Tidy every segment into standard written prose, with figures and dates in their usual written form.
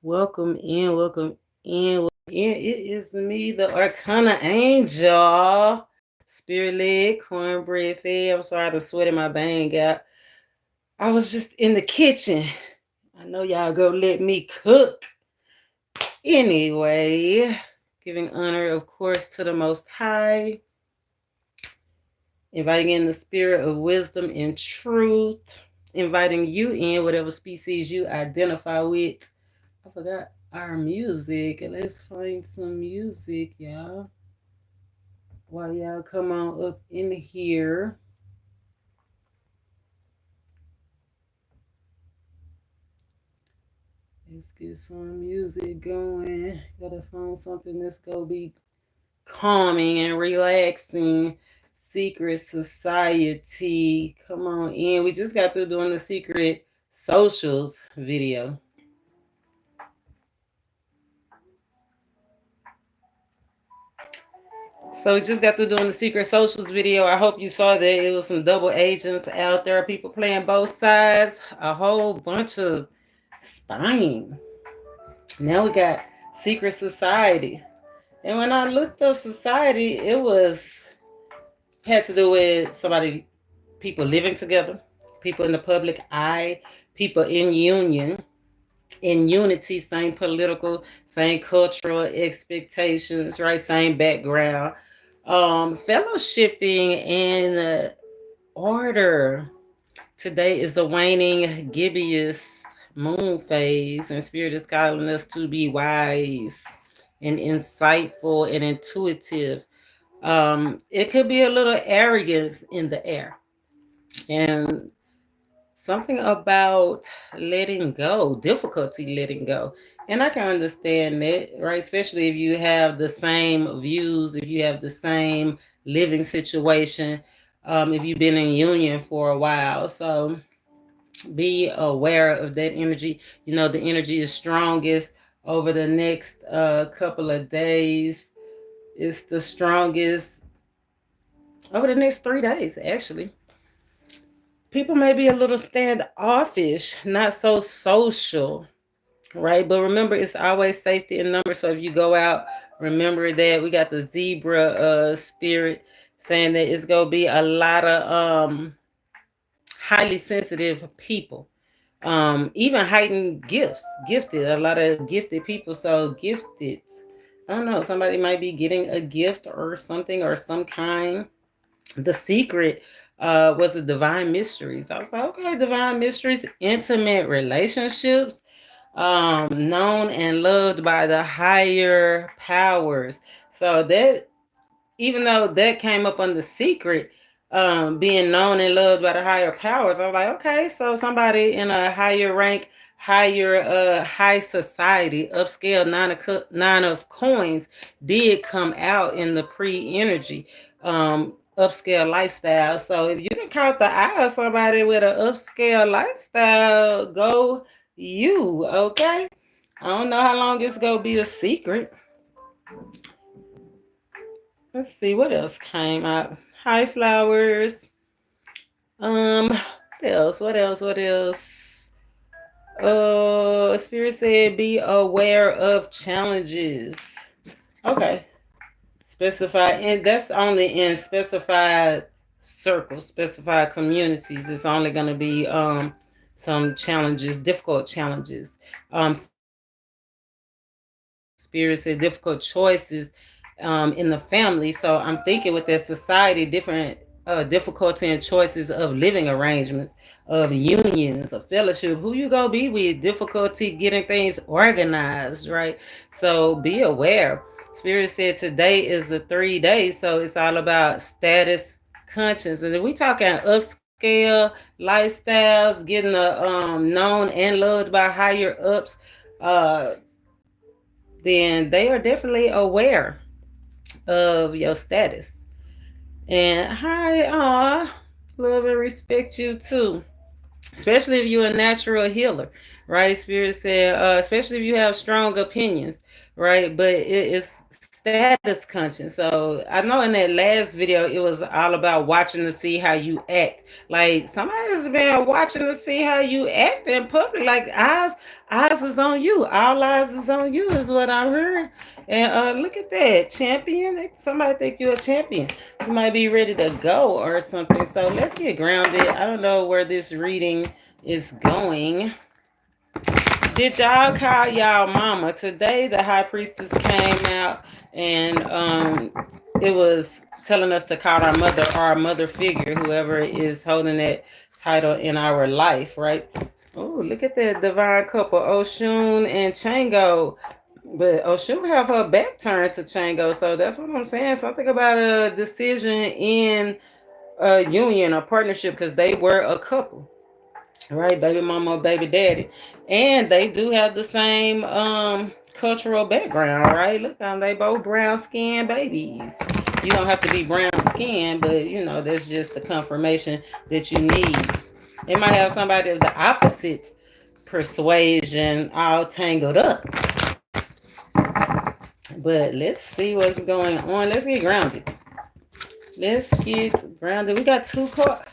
Welcome in, welcome in, welcome in. It is me, the ArcanaAngel, spirit led, cornbread fed. I'm sorry, the sweat in my bang out. I was just in the kitchen. I know y'all go let me cook. Anyway, giving honor, of course, to the Most High, inviting in the spirit of wisdom and truth, inviting you in, whatever species you identify with. I forgot our music. Let's find some music, y'all. While y'all come on up in here. Let's get some music going. Gotta find something that's gonna be calming and relaxing. Secret Society. Come on in. We just got through doing the Secret Socials video. So we just got through doing the Secret Socials video. I hope you saw that it was some double agents out there, people playing both sides, a whole bunch of spying. Now we got Secret Society. And when I looked up society, it had to do with people living together, people in the public eye, people in union, in unity, same political, same cultural expectations, right? Same background. Fellowshipping in order. Today is a waning gibbous moon phase, and Spirit is calling us to be wise and insightful and intuitive. It could be a little arrogance in the air, and something about letting go, difficulty letting go. And I can understand that, right? Especially if you have the same views, if you have the same living situation, if you've been in union for a while. So be aware of that energy. You know, the energy is strongest over the next couple of days. It's the strongest over the next 3 days, actually. People may be a little standoffish, not so social, right? But remember, it's always safety in numbers. So if you go out, remember that we got the zebra spirit saying that it's gonna be a lot of highly sensitive people. Even heightened gifts, gifted, a lot of gifted people. So gifted. I don't know, somebody might be getting a gift or something or some kind. The secret was the divine mysteries. I was like, okay, divine mysteries, intimate relationships, known and loved by the higher powers. So that, even though that came up on the secret, being known and loved by the higher powers, I was like, okay, so somebody in a higher rank, high society, upscale, nine of coins did come out in the pre-energy. Upscale lifestyle. So if you done caught the eye of somebody with an upscale lifestyle, go you, okay? I don't know how long it's gonna be a secret. Let's see what else came out. Hi flowers. What else? What else? What else? Spirit said be aware of challenges. Okay. Specify, and that's only in specified circles, specified communities. It's only going to be some challenges, difficult challenges. Spirit said difficult choices in the family. So I'm thinking with that society, different difficulty and choices of living arrangements, of unions, of fellowship. Who you gonna be with? Difficulty getting things organized, right? So be aware. Spirit said today is the 3 days, so it's all about status, conscience, and if we talking upscale lifestyles, getting known and loved by higher ups, uh, then they are definitely aware of your status. And hi, love and respect you too. Especially if you're a natural healer, right? Spirit said, especially if you have strong opinions, right? But it's status conscious. So I know in that last video it was all about watching to see how you act. Like somebody's been watching to see how you act in public. Like eyes is on you. All eyes is on you is what I heard. And look at that, champion. Somebody think you're a champion. You might be ready to go or something. So let's get grounded. I don't know where this reading is going. Did y'all call y'all mama? Today the high priestess came out and it was telling us to call our mother or our mother figure, whoever is holding that title in our life, right? Oh, look at that divine couple, Oshun and Chango. But Oshun have her back turned to Chango, so that's what I'm saying. Something about a decision in a union, a partnership, because they were a couple. Right, baby mama, baby daddy, and they do have the same cultural background, right? Look, they both brown skin babies. You don't have to be brown skin, but you know that's just the confirmation that you need. They might have somebody of the opposite persuasion all tangled up. But let's see what's going on. Let's get grounded. Let's get grounded. We got 2 cards.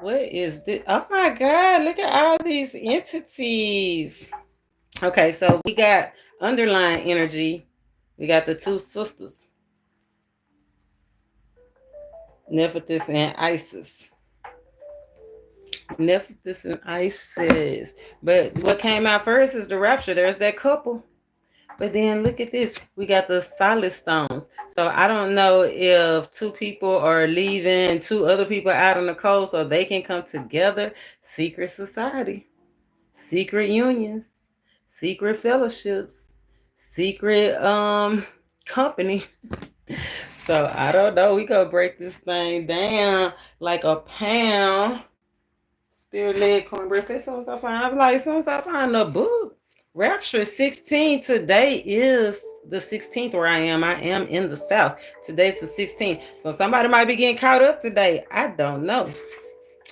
What is this? Oh my God, look at all these entities. Okay, so we got underlying energy. We got the 2 sisters, Nephthys and Isis. Nephthys and Isis. But what came out first is the rapture. There's that couple. But then look at this. We got the solid stones. So I don't know if 2 people are leaving 2 other people out on the cold so they can come together. Secret society, secret unions, secret fellowships, secret company. So I don't know. We gonna break this thing down like a pound. Spirit-led cornbread. As soon as I find a book. Rapture 16. Today is the 16th where I am. I am in the South. Today's the 16th. So somebody might be getting caught up today. I don't know.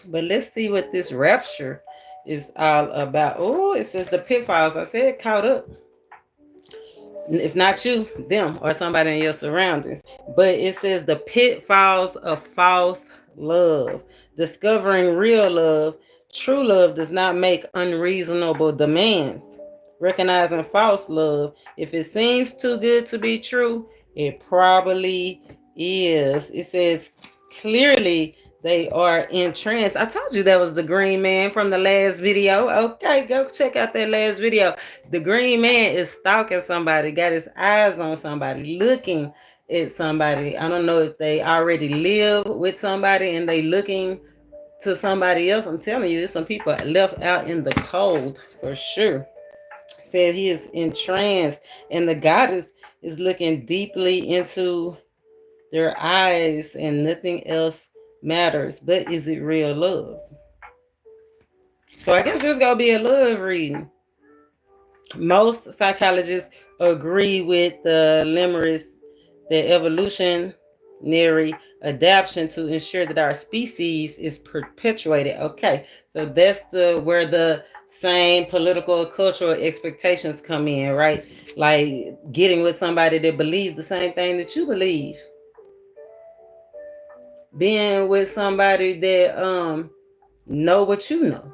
But let's see what this rapture is all about. Oh, it says the pitfalls. I said caught up. If not you, them, or somebody in your surroundings. But it says the pitfalls of false love. Discovering real love. True love does not make unreasonable demands. Recognizing false love. If it seems too good to be true, it probably is. It says clearly they are entranced. I told you that was the green man from the last video. Okay, go check out that last video. The green man is stalking somebody, got his eyes on somebody, looking at somebody. I don't know if they already live with somebody and they looking to somebody else. I'm telling you, there's some people left out in the cold for sure. Said he is entranced, and the goddess is looking deeply into their eyes, and nothing else matters. But is it real love? So I guess this gonna be a love reading. Most psychologists agree with the lemurs that evolutionary adaptation to ensure that our species is perpetuated. Okay, so that's where the same political cultural expectations come in, right? Like getting with somebody that believes the same thing that you believe. Being with somebody that know what you know.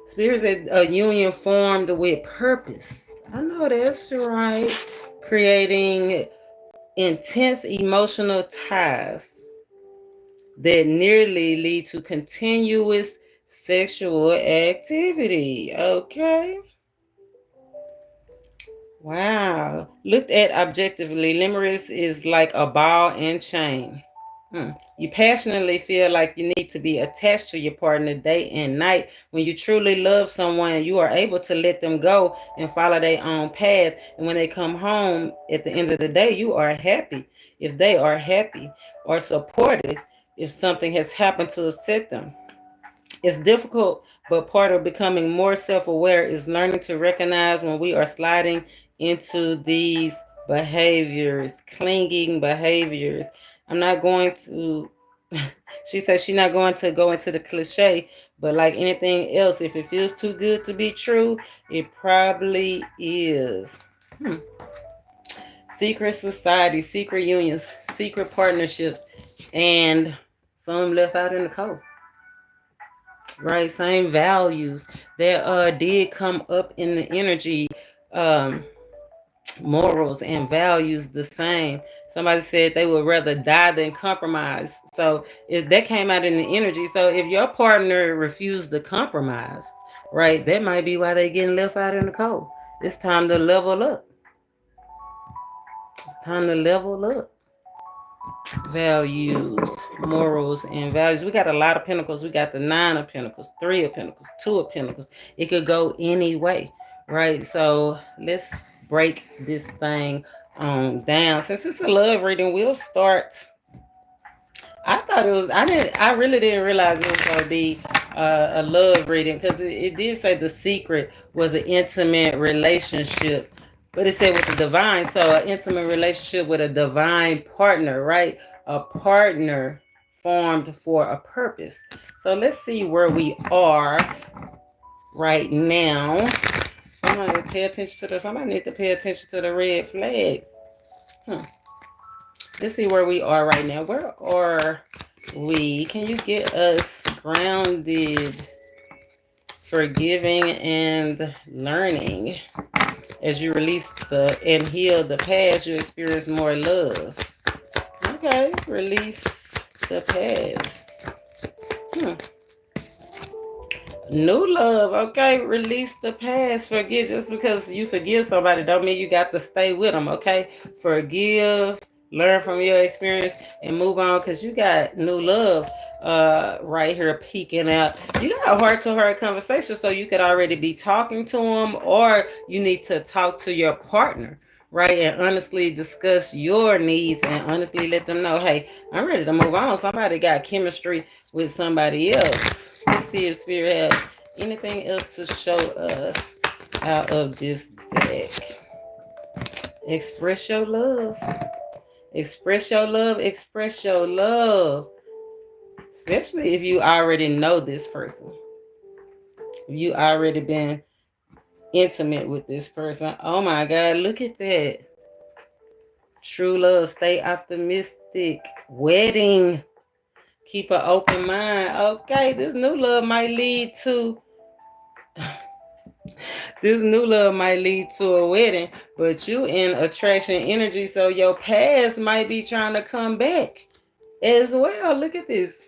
Spirits a union formed with purpose. I know that's right. Creating intense emotional ties that nearly lead to continuous sexual activity. Okay. Wow. Looked at objectively, limerence is like a ball and chain. You passionately feel like you need to be attached to your partner day and night. When you truly love someone, you are able to let them go and follow their own path. And when they come home at the end of the day, you are happy. If they are happy or supportive, if something has happened to upset them. It's difficult, but part of becoming more self-aware is learning to recognize when we are sliding into these behaviors, clinging behaviors. I'm not going to, she says she's not going to go into the cliche, but like anything else, if it feels too good to be true, it probably is. Secret societies, secret unions, secret partnerships, and some left out in the cold. Right, same values that did come up in the energy. Um, Morals and values the same. Somebody said they would rather die than compromise. So if that came out in the energy, so if your partner refused to compromise, right, that might be why they getting left out in the cold. It's time to level up. It's time to level up. Values, morals, and values. We got a lot of pentacles. We got the 9 of pentacles, 3 of pentacles, 2 of pentacles. It could go any way, right? So let's break this thing down. Since it's a love reading, we'll start. I thought it was, I really didn't realize it was going to be a love reading, because it did say the secret was an intimate relationship, but it said with the divine. So an intimate relationship with a divine partner, right? A partner formed for a purpose. So let's see where we are right now. Somebody pay attention to somebody need to pay attention to the red flags. Let's see where we are right now. Where are we? Can you get us grounded, forgiving, and learning? As you release and heal the past, you experience more love. Okay, release the past. New love. Okay, release the past. Forgive. Just because you forgive somebody don't mean you got to stay with them. Okay, forgive, learn from your experience, and move on, because you got new love right here peeking out. You got a heart-to-heart conversation, so you could already be talking to them, or you need to talk to your partner, right? And honestly discuss your needs and honestly let them know, hey, I'm ready to move on. Somebody got chemistry with somebody else. Let's see if Spirit has anything else to show us out of this deck. Express your love. Express your love. Express your love. Especially if you already know this person. If you already been intimate with this person. Oh my God, look at that. True love. Stay optimistic. Wedding. Keep an open mind. Okay, this new love might lead to a wedding, but you in attraction energy, so your past might be trying to come back as well. Look at this.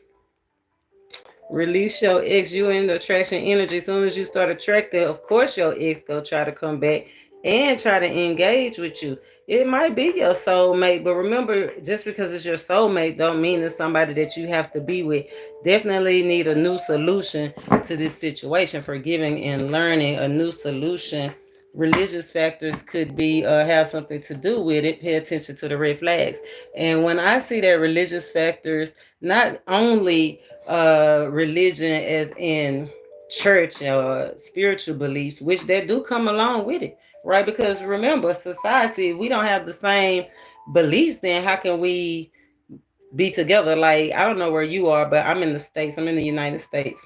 Release your ex. You in the attraction energy. As soon as you start attracting, of course your ex go try to come back and try to engage with you. It might be your soulmate, but remember, just because it's your soulmate don't mean it's somebody that you have to be with. Definitely need a new solution to this situation. Forgiving and learning a new solution. Religious factors could be have something to do with it. Pay attention to the red flags. And when I see that religious factors, not only religion as in church or spiritual beliefs, which they do come along with it, right? Because remember, society, if we don't have the same beliefs, then how can we be together? Like, I don't know where you are, but I'm in the States. I'm in the United States.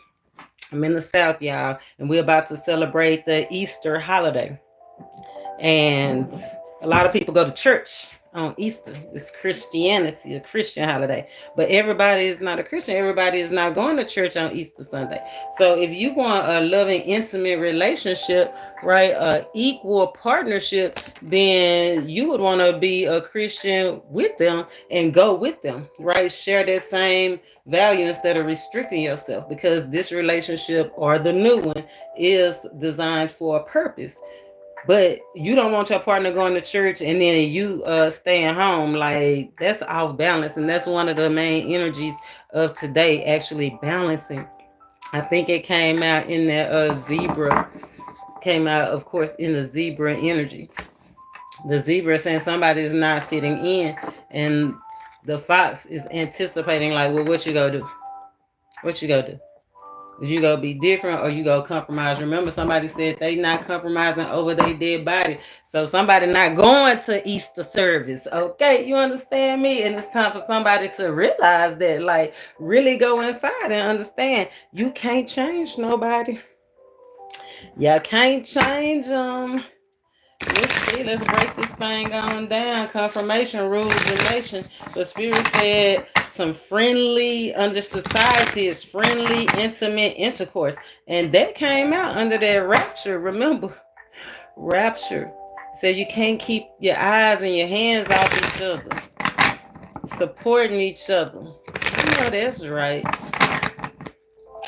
I'm in the South, y'all, and we're about to celebrate the Easter holiday. And a lot of people go to church on Easter. It's Christianity, a Christian holiday. But everybody is not a Christian. Everybody is not going to church on Easter Sunday. So if you want a loving, intimate relationship, right, equal partnership, then you would want to be a Christian with them and go with them, right? Share that same value instead of restricting yourself, because this relationship, or the new one, is designed for a purpose. But you don't want your partner going to church and then you staying home. Like, that's off balance. And that's one of the main energies of today, actually balancing. I think it came out in that zebra. Came out, of course, in the zebra energy. The zebra saying somebody is not fitting in. And the fox is anticipating, like, well, what you gonna do? What you gonna do? You gonna be different, or you gonna compromise? Remember, somebody said they not compromising over their dead body. So somebody not going to Easter service. Okay, you understand me? And it's time for somebody to realize that, like, really go inside and understand you can't change nobody. You can't change them. Let's see, let's break this thing on down. Confirmation rules the nation. The Spirit said some friendly under society is friendly, intimate intercourse. And that came out under that rapture. Remember, rapture. So you can't keep your eyes and your hands off each other, supporting each other. You know that's right.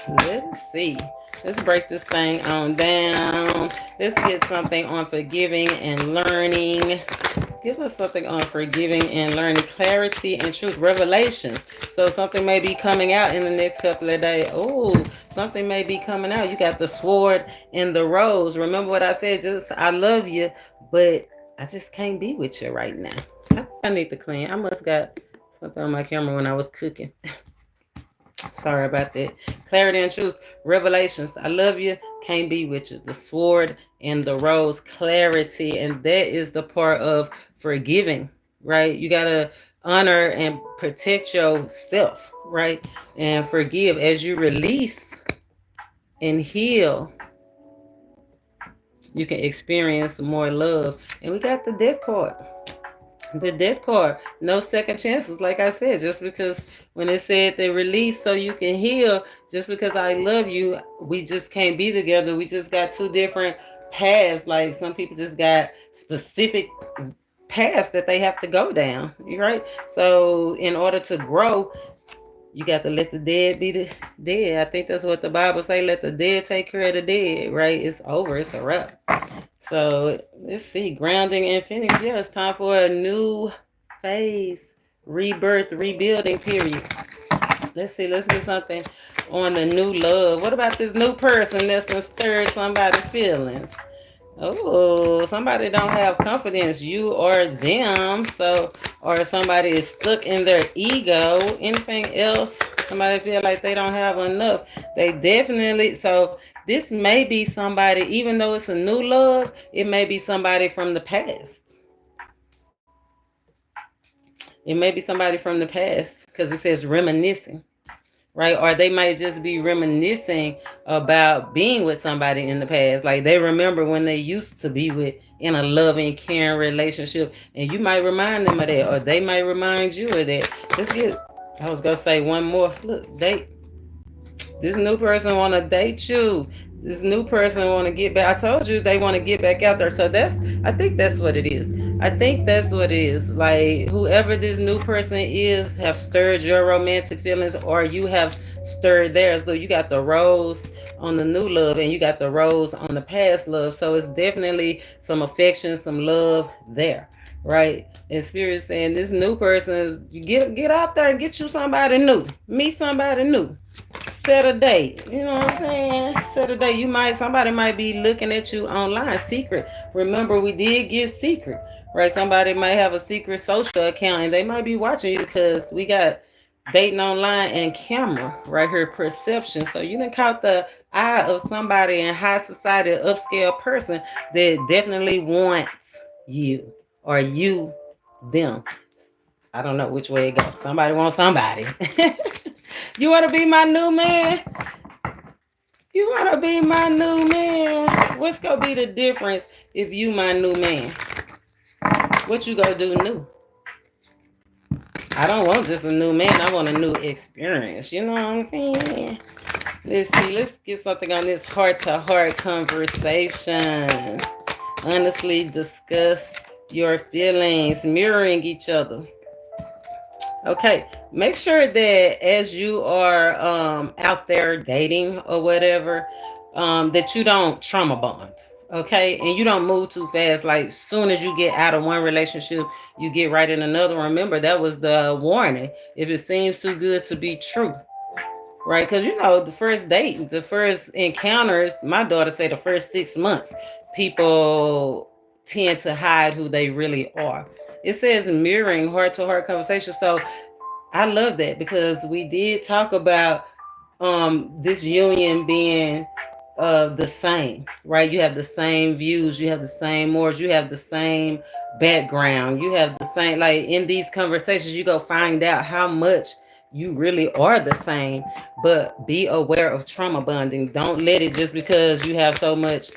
Let's see. Let's break this thing on down. Let's get something on forgiving and learning. Give us something on forgiving and learning, clarity and truth, revelations. So something may be coming out in the next couple of days. Oh, something may be coming out. You got the sword and the rose. Remember what I said? Just I love you, but I just can't be with you right now. I need to clean. I must got something on my camera when I was cooking. Sorry about that. Clarity and truth, revelations. I love you, can't be with you. The sword and the rose, clarity, and that is the part of forgiving, right? You gotta honor and protect yourself, right? And forgive as you release and heal. You can experience more love. And we got the death card. The death card, no second chances. Like I said, just because when it said they release so you can heal, just because I love you, we just can't be together. We just got two different paths. Like some people just got specific paths that they have to go down, right? So in order to grow, you got to let the dead be the dead. I think that's what the Bible say. Let the dead take care of the dead, right? It's over. It's a wrap. So let's see, grounding and finish. Yeah, it's time for a new phase, rebirth, rebuilding period. Let's see, let's get something on the new love. What about this new person that's stirred somebody's feelings? Oh, somebody don't have confidence, you or them. So, or somebody is stuck in their ego. Anything else? Somebody feel like they don't have enough. They definitely, so this may be somebody, even though it's a new love, it may be somebody from the past. It may be somebody from the past because it says reminiscing, right? Or they might just be reminiscing about being with somebody in the past. Like they remember when they used to be with in a loving, caring relationship, and you might remind them of that, or they might remind you of that. Let's get, I was gonna say one more. Look, date. This new person want to date you. This new person want to get back. I told you they want to get back out there. So that's, I think that's what it is. I think that's what it is. Like whoever this new person is have stirred your romantic feelings, or you have stirred theirs. Look, you got the rose on the new love and you got the rose on the past love. So it's definitely some affection, some love there, right? And Spirit saying this new person, you get out there and get you somebody new. Meet somebody new. Set a date. You know what I'm saying? Set a date. Somebody might be looking at you online, secret. Remember, we did get secret, right? Somebody might have a secret social account and they might be watching you because we got dating online and camera right here, perception. So you done caught the eye of somebody in high society, upscale person that definitely wants you or you them. I don't know which way it goes. Somebody wants somebody. You want to be my new man? You want to be my new man? What's going to be the difference if you my new man? What you going to do new? I don't want just a new man. I want a new experience. You know what I'm saying? Let's see. Let's get something on this heart-to-heart conversation. Honestly discuss your feelings, mirroring each other. Okay, make sure that as you are out there dating or whatever, that you don't trauma bond, okay? And you don't move too fast. Like soon as you get out of one relationship, you get right in another. Remember, that was the warning. If it seems too good to be true, right? Because, you know, the first date, the first encounters, my daughter say the first 6 months, people tend to hide who they really are. It says mirroring heart-to-heart conversation. So I love that because we did talk about this union being the same, right? You have the same views, you have the same morals, you have the same background, you have the same, like in these conversations, you go find out how much you really are the same, but be aware of trauma bonding. Don't let it just because you have so much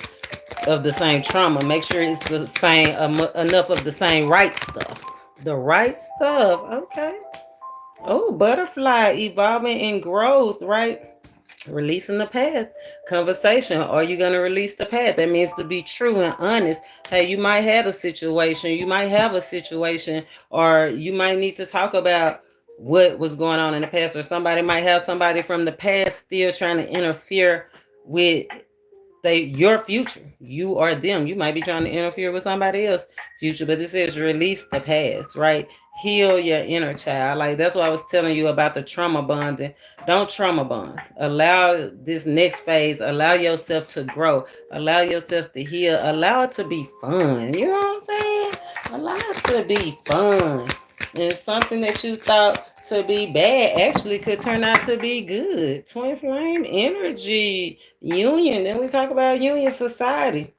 of the same trauma. Make sure it's the same enough of the same right stuff. The right stuff. Okay. Oh, butterfly, evolving and growth, right? Releasing the past. Conversation. Are you going to release the past? That means to be true and honest. Hey, you might have a situation. You might have a situation, or you might need to talk about what was going on in the past, or somebody might have somebody from the past still trying to interfere with your future. You are them. You might be trying to interfere with somebody else's future, but this is release the past, right? Heal your inner child. Like that's what I was telling you about the trauma bonding. Don't trauma bond. Allow this next phase, allow yourself to grow, allow yourself to heal, allow it to be fun. You know what I'm saying? Allow it to be fun. And something that you thought to be bad actually could turn out to be good. Twin flame energy, union. Then we talk about union society.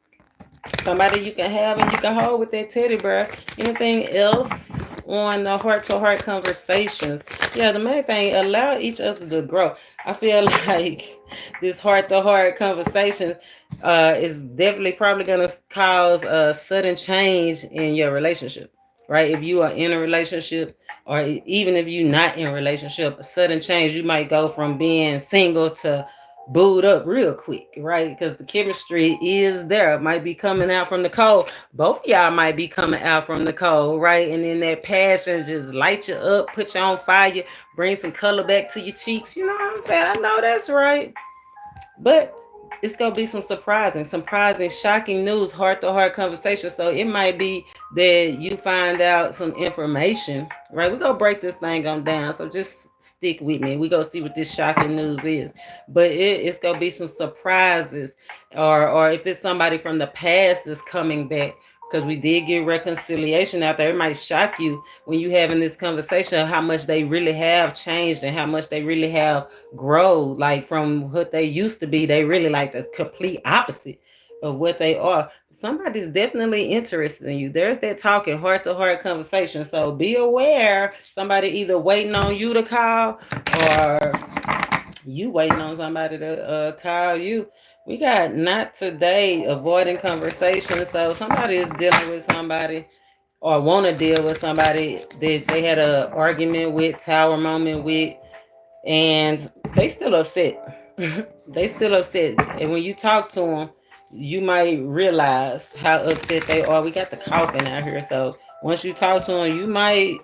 Somebody you can have and you can hold with that teddy bear. Anything else on the heart to heart conversations? Yeah, the main thing, allow each other to grow. I feel like this heart to heart conversation is definitely probably going to cause a sudden change in your relationship, right? If you are in a relationship, or even if you're not in a relationship, a sudden change, you might go from being single to booed up real quick, right? Because the chemistry is there. It might be coming out from the cold. Both of y'all might be coming out from the cold, right? And then that passion just light you up, put you on fire, bring some color back to your cheeks. You know what I'm saying? I know that's right. But it's gonna be some surprising, shocking news, heart to heart conversation. So it might be that you find out some information, right? We're gonna break this thing on down. So just stick with me. We're gonna see what this shocking news is. But it's gonna be some surprises, or if it's somebody from the past that's coming back. Because we did get reconciliation out there. It might shock you when you having this conversation of how much they really have changed and how much they really have grown. Like from what they used to be, they really like the complete opposite of what they are. Somebody's definitely interested in you. There's that talking heart to heart conversation. So be aware. Somebody either waiting on you to call, or you waiting on somebody to call you. We got not today, avoiding conversation. So somebody is dealing with somebody, or want to deal with somebody that they had an argument with, tower moment with, and they still upset. They still upset. And when you talk to them, you might realize how upset they are. We got the coughing out here. So once you talk to them, you might,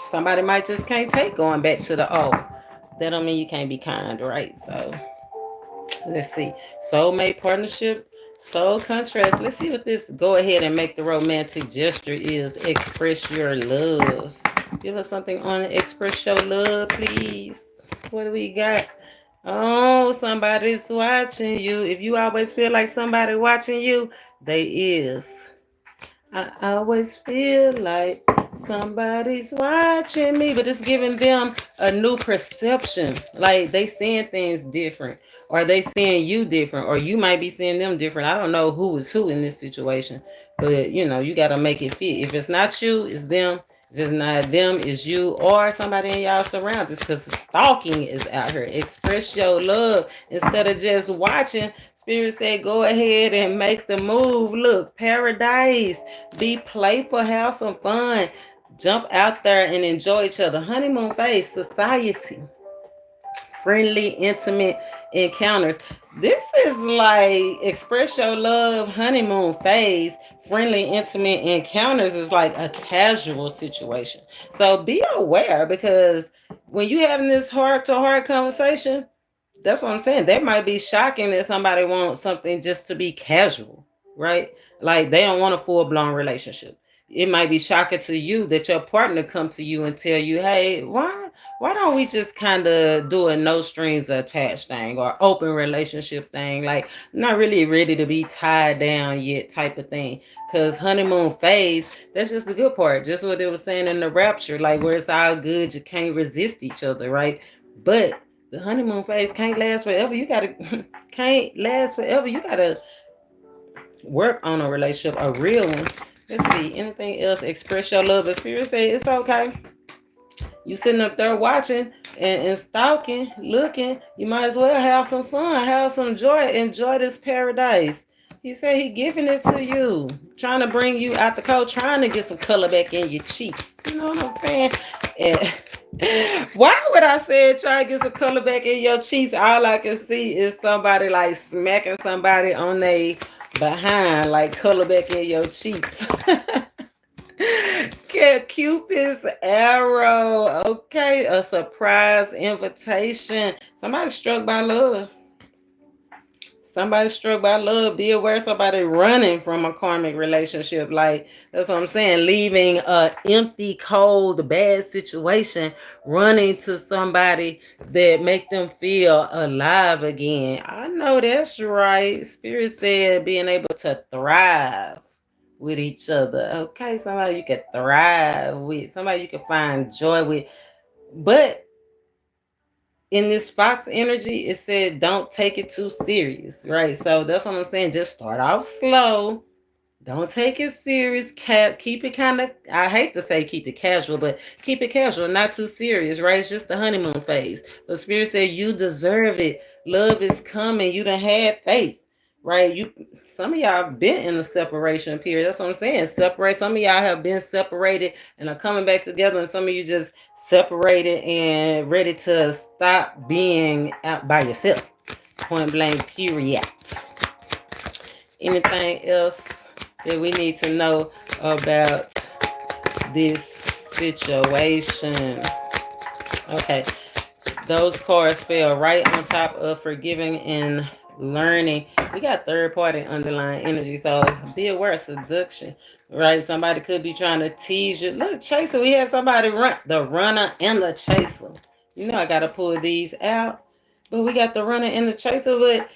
somebody might just can't take going back to the old. That don't mean you can't be kind, right? So let's see. Soulmate partnership, soul contrast. Let's see what this go ahead and make the romantic gesture is. Express your love. Give us something on it. Express your love, please. What do we got? Oh, somebody's watching you. If you always feel like somebody watching you, they is. I always feel like somebody's watching me, but it's giving them a new perception. Like they seeing things different, or they seeing you different, or you might be seeing them different. I don't know who is who in this situation, but you got to make it fit. If it's not you, it's them. If it's not them, it's you or somebody in y'all surroundings, because stalking is out here. Express your love instead of just watching. Spirit said, go ahead and make the move. Look, paradise. Be playful, have some fun. Jump out there and enjoy each other. Honeymoon phase, society. Friendly, intimate encounters. This is like express your love, honeymoon phase. Friendly, intimate encounters is like a casual situation. So be aware, because when you having this heart to heart conversation, that's what I'm saying. That might be shocking that somebody wants something just to be casual, right? Like they don't want a full blown relationship. It might be shocking to you that your partner come to you and tell you, hey, why don't we just kind of do a no strings attached thing, or open relationship thing? Like, I'm not really ready to be tied down yet type of thing. Because honeymoon phase, that's just the good part. Just what they were saying in the rapture, like where it's all good, you can't resist each other, right? But the honeymoon phase can't last forever. You gotta can't last forever. You gotta work on a relationship, a real one. Let's see. Anything else? Express your love. The spirit say it's okay. You sitting up there watching and stalking, looking. You might as well have some fun, have some joy, enjoy this paradise. He said he giving it to you, trying to bring you out the cold, trying to get some color back in your cheeks. You know what I'm saying? And why would I say try to get some color back in your cheeks? All I can see is somebody like smacking somebody on their behind, like color back in your cheeks. Cupid's arrow. Okay, a surprise invitation. Somebody struck by love. Somebody struck by love. Be aware somebody running from a karmic relationship. Like, that's what I'm saying. Leaving a empty, cold, bad situation, running to somebody that make them feel alive again. I know that's right. Spirit said being able to thrive with each other. Okay, somebody you can thrive with. Somebody you can find joy with. But in this Fox energy, it said don't take it too serious, right? So that's what I'm saying. Just start off slow. Don't take it serious. Keep it kind of, I hate to say keep it casual, but keep it casual, not too serious, right? It's just the honeymoon phase. But Spirit said you deserve it. Love is coming. You done had faith, right? Some of y'all have been in a separation period. That's what I'm saying. Separate. Some of y'all have been separated and are coming back together, and some of you just separated and ready to stop being out by yourself. Point blank, period. Anything else that we need to know about this situation? Okay. Those cards fell right on top of forgiving and learning. We got third party underlying energy, so be aware of seduction, right? Somebody could be trying to tease you. Look, chaser, we had somebody run, the runner and the chaser. You know I gotta pull these out, but we got the runner and the chaser, but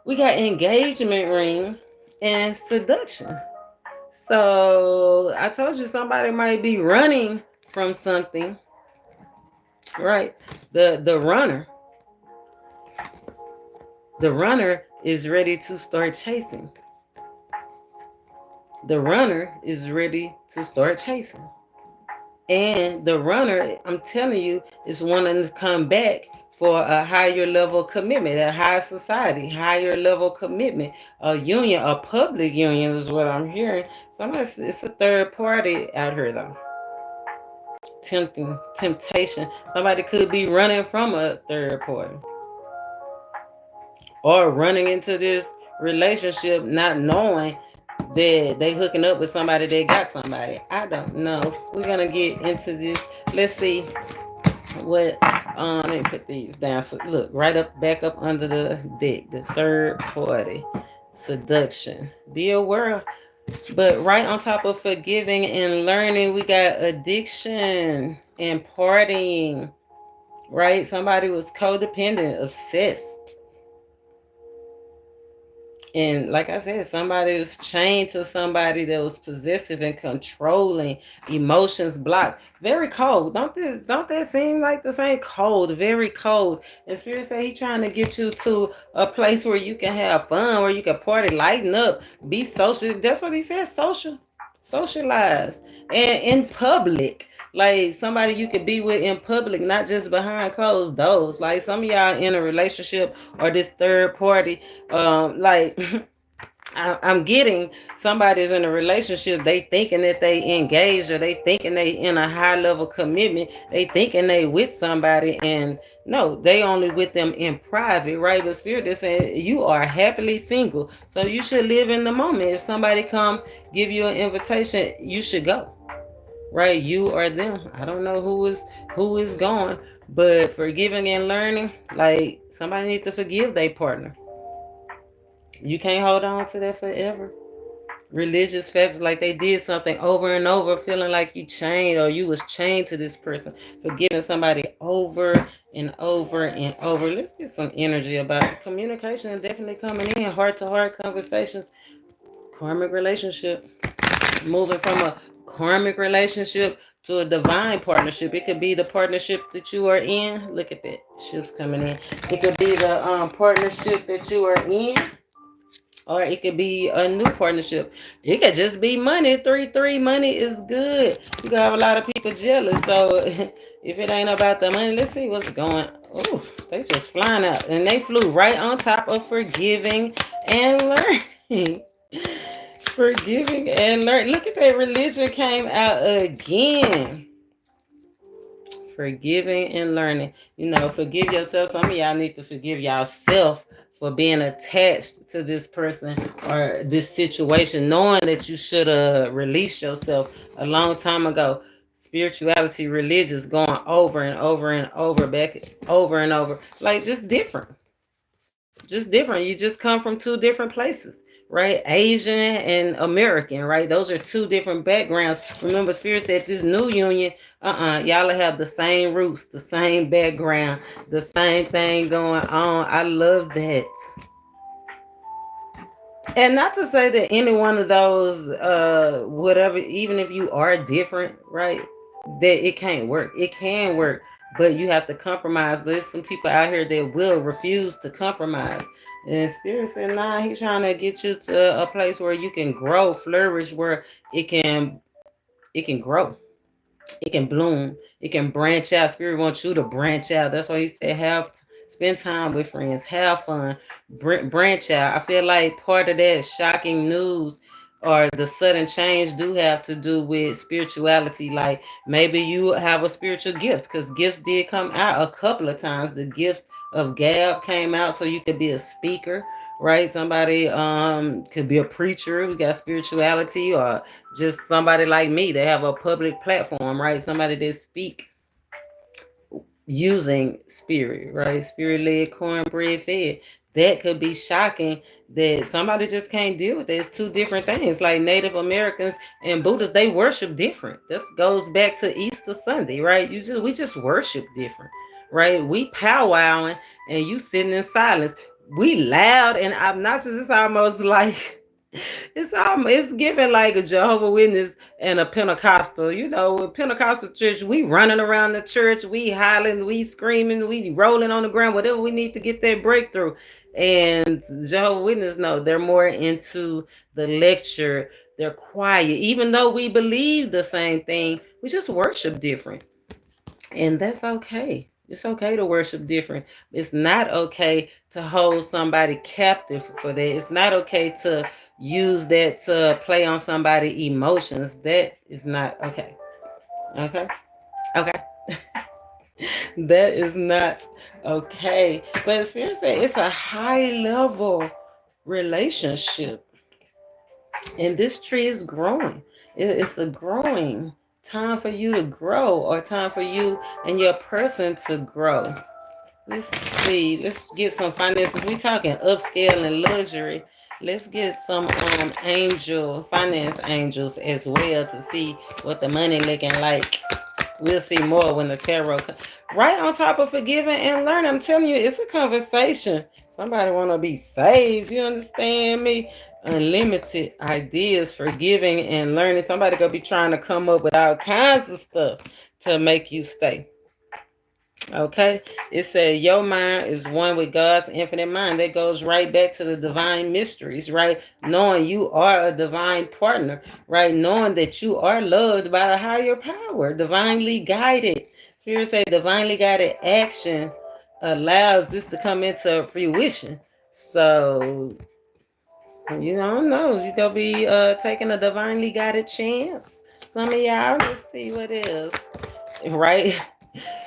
we got engagement ring and seduction. So I told you somebody might be running from something, right? The runner is ready to start chasing. The runner is ready to start chasing. And the runner, I'm telling you, is wanting to come back for a higher level commitment, a higher society, higher level commitment, a union, a public union is what I'm hearing. So it's a third party out here though. Temptation. Somebody could be running from a third party, or running into this relationship not knowing that they hooking up with somebody that got somebody. I don't know. We're gonna get into this. Let's see what let me put these down. So look, right up back up under the deck, the third party seduction. Be aware. But right on top of forgiving and learning, we got addiction and partying. Right? Somebody was codependent, obsessed. And like I said, somebody was chained to somebody that was possessive and controlling, emotions blocked. Very cold. Don't that seem like the same? Cold, very cold. And Spirit say he trying to get you to a place where you can have fun, where you can party, lighten up, be social. That's what he said, socialize. And in public. Like somebody you could be with in public, not just behind closed doors. Like some of y'all in a relationship or this third party, like I'm getting somebody's in a relationship, they thinking that they engaged, or they thinking they in a high level commitment, they thinking they with somebody, and no, they only with them in private, right? But Spirit is saying you are happily single, so you should live in the moment. If somebody come give you an invitation, you should go. Right, you or them. I don't know who is going, but forgiving and learning, like somebody needs to forgive their partner. You can't hold on to that forever. Religious facts, like they did something over and over, feeling like you chained or you was chained to this person. Forgiving somebody over and over and over. Let's get some energy about it. Communication is definitely coming in. Heart-to-heart conversations. Karmic relationship. Moving from a karmic relationship to a divine partnership. It could be the partnership that you are in. Look at that. Ships coming in. It could be the partnership that you are in. Or it could be a new partnership. It could just be money. 3-3 money is good. You can have a lot of people jealous. So if it ain't about the money, let's see what's going. Oh, they just flying out. And they flew right on top of forgiving and learning. Forgiving and learning. Look at that, religion came out again. Forgiving and learning. Forgive yourself. Some of y'all need to forgive yourself for being attached to this person or this situation, knowing that you should have released yourself a long time ago. Spirituality, religious, going over and over and over, back over and over, like just different. Just different. You just come from two different places, right? Asian and American, right? Those are two different backgrounds. Remember, Spirit said this new union, y'all have the same roots, the same background, the same thing going on. I love that. And not to say that any one of those, whatever, even if you are different, right, that it can't work. It can work, but you have to compromise. But there's some people out here that will refuse to compromise. And Spirit said, nah, he's trying to get you to a place where you can grow, flourish, where it can grow. It can bloom. It can branch out. Spirit wants you to branch out. That's why he said, spend time with friends, have fun, branch out. I feel like part of that shocking news or the sudden change do have to do with spirituality. Like maybe you have a spiritual gift, because gifts did come out a couple of times. The gift of gab came out so you could be a speaker, right? Somebody could be a preacher. We got spirituality, or just somebody like me. They have a public platform, right? Somebody that speak using spirit, right? Spirit-led, cornbread fed. That could be shocking that somebody just can't deal with it. It's two different things. Like Native Americans and Buddhists, they worship different. This goes back to Easter Sunday, right? We just worship different, right? We powwowing and you sitting in silence. We loud and obnoxious. It's almost like it's given like a Jehovah Witness and a Pentecostal. With Pentecostal church, we running around the church, we hollering, we screaming, we rolling on the ground, whatever we need to get that breakthrough. And Jehovah Witness, no, they're more into the lecture. They're quiet, even though we believe the same thing. We just worship different, and that's okay. It's okay to worship different. It's not okay to hold somebody captive for that. It's not okay to use that to play on somebody's emotions. That is not okay. Okay. Okay. That is not okay. But Spirit said it's a high level relationship. And this tree is growing. It's a growing time for you to grow, or time for you and your person to grow. Let's see. Let's get some finances. We talking upscale and luxury. Let's get some finance angels as well to see what the money looking like. We'll see more when the tarot comes. Right on top of forgiving and learning. I'm telling you, it's a conversation. Somebody want to be saved. You understand me? Unlimited ideas for giving and learning. Somebody gonna be trying to come up with all kinds of stuff to make you stay. Okay, it said your mind is one with God's infinite mind. That goes right back to the divine mysteries, right? Knowing you are a divine partner, right? Knowing that you are loved by a higher power, divinely guided. Spirit say divinely guided action allows this to come into fruition. So you don't know. You gonna be taking a divinely guided chance. Some of y'all, let's see what it is. Right?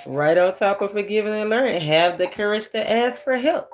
Right on top of forgiving and learning. Have the courage to ask for help.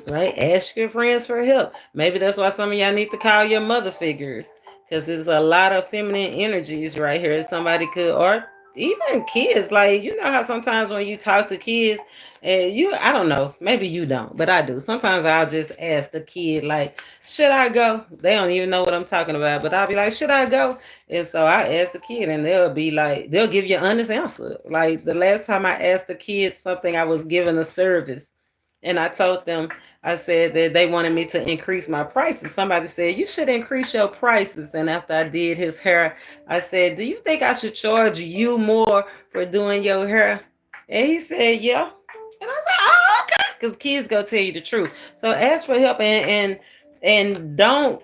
Right? Ask your friends for help. Maybe that's why some of y'all need to call your mother figures. Because there's a lot of feminine energies right here. Somebody could, or even kids, like, you know how sometimes when you talk to kids, and I don't know, maybe you don't, but I do. Sometimes I'll just ask the kid, like, should I go? They don't even know what I'm talking about, but I'll be like, should I go? And so I ask the kid, and they'll be like, they'll give you an honest answer. Like the last time I asked the kid something, I was giving a service, and I told them, I said that they wanted me to increase my prices. Somebody said, you should increase your prices. And after I did his hair, I said, do you think I should charge you more for doing your hair? And he said, yeah. And I said, oh, okay. Because kids go tell you the truth. So ask for help and don't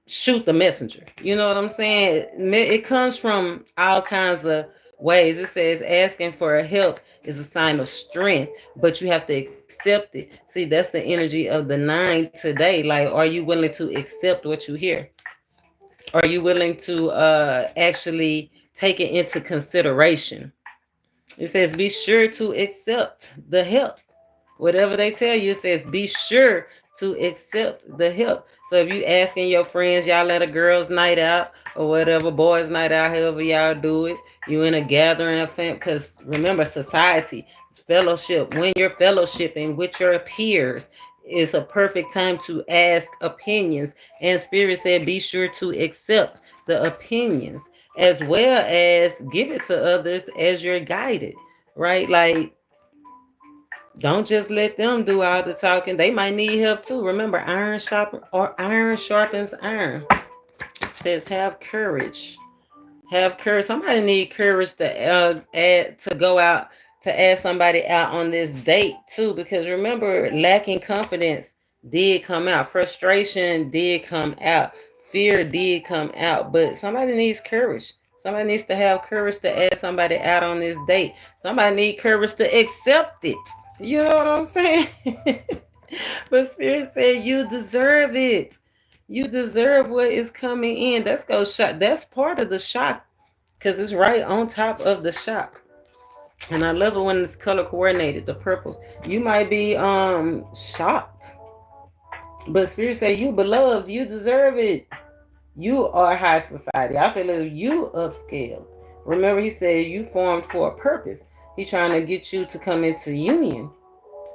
shoot the messenger. You know what I'm saying? It comes from all kinds of ways. It says asking for help is a sign of strength, but you have to accept it. See, that's the energy of the 9 today. Like, are you willing to accept what you hear? Are you willing to actually take it into consideration? It says be sure to accept the help. Whatever they tell you, it says be sure to accept the help. So if you asking your friends, y'all at a girls' night out or whatever, boys' night out, however y'all do it, you in a gathering of fam, because remember, society, it's fellowship. When you're fellowshipping with your peers, it's a perfect time to ask opinions. And Spirit said, be sure to accept the opinions as well as give it to others as you're guided, right? Like, don't just let them do all the talking. They might need help too. Remember, iron sharpens iron. It says have courage. Have courage. Somebody need courage to go out to ask somebody out on this date too. Because remember, lacking confidence did come out. Frustration did come out. Fear did come out. But somebody needs courage. Somebody needs to have courage to ask somebody out on this date. Somebody need courage to accept it. You know what I'm saying? But Spirit said you deserve it. You deserve what is coming in. That's part of the shock because it's right on top of the shock. And I love it when it's color coordinated, the purples. You might be shocked. But Spirit say you beloved, you deserve it. You are high society. I feel like you upscaled. Remember, he said you formed for a purpose. He's trying to get you to come into union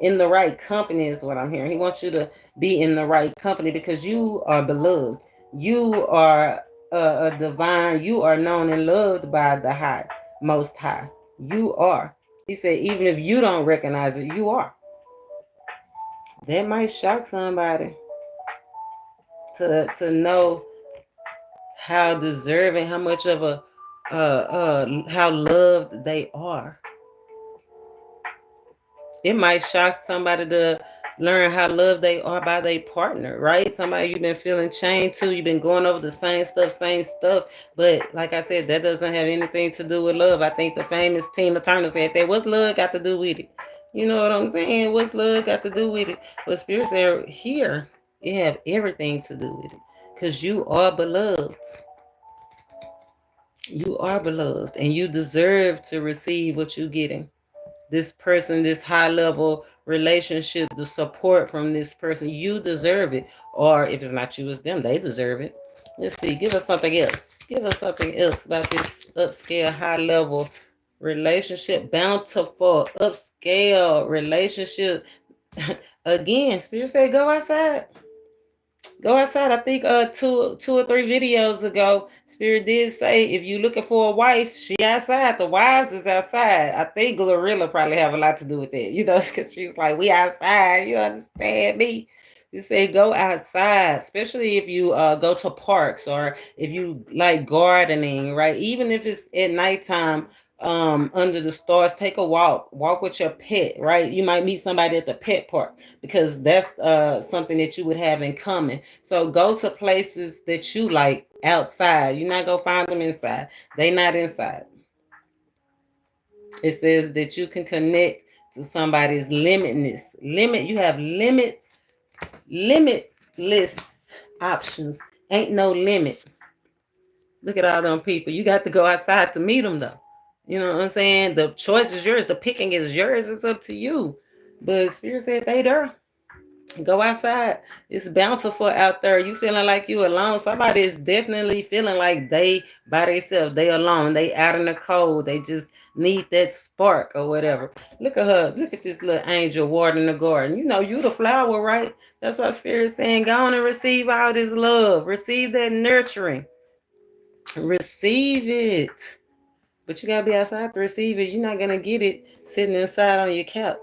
in the right company is what I'm hearing. He wants you to be in the right company because you are beloved. You are a divine. You are known and loved by the high, most high. You are. He said, even if you don't recognize it, you are. That might shock somebody to know how deserving, how much of a how loved they are. It might shock somebody to learn how loved they are by their partner, right? Somebody you've been feeling chained to, you've been going over the same stuff. But like I said, that doesn't have anything to do with love. I think the famous Tina Turner said that. What's love got to do with it? You know what I'm saying? What's love got to do with it? But Spirit said here, it have everything to do with it. Because you are beloved. You are beloved. And you deserve to receive what you're getting. This person, this high level relationship, the support from this person, you deserve it. Or if it's not you, it's them, they deserve it. Let's see, give us something else. Give us something else about this upscale, high level relationship, bountiful, upscale relationship. Again, Spirit said, go outside. Go outside. I think two or three videos ago, Spirit did say if you're looking for a wife, she outside. The wives is outside. I think Glorilla probably have a lot to do with that, you know, because she was like, we outside. You understand me? He said go outside, especially if you go to parks or if you like gardening, right? Even if it's at nighttime, under the stars, take a walk with your pet, right? You might meet somebody at the pet park because that's something that you would have in common. So go to places that you like outside. You're not gonna find them inside. They not inside. It says that you can connect to somebody's limitless. You have limitless options. Ain't no limit. Look at all them people. You got to go outside to meet them though. You know what I'm saying? The choice is yours. The picking is yours. It's up to you. But Spirit said they there. Go outside. It's bountiful out there. You feeling like you alone. Somebody is definitely feeling like they by themselves. They alone. They out in the cold. They just need that spark or whatever. Look at her. Look at this little angel watering the garden. You know, you the flower, right? That's what Spirit's saying. Go on and receive all this love. Receive that nurturing. Receive it. But you gotta be outside to receive it. You're not gonna get it sitting inside on your couch.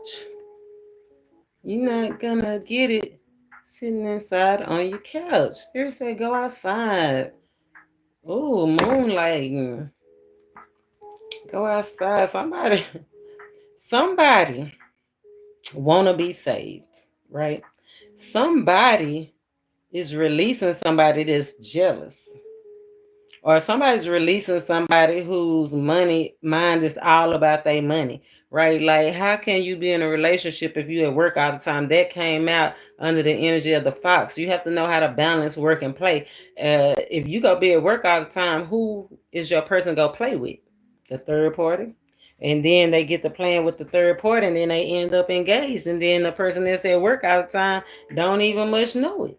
You're not gonna get it sitting inside on your couch. Spirit said go outside. Oh, moonlighting. Go outside. Somebody wanna be saved, right? Somebody is releasing somebody that's jealous. or somebody's releasing somebody whose mind is all about their money, right? Like, how can you be in a relationship if you at work all the time? That came out under the energy of the fox. You have to know how to balance work and play. If you go be at work all the time, who is your person go play with? The third party. And then they get to playing with the third party, and then they end up engaged, and then the person that's at work all the time don't even much know it.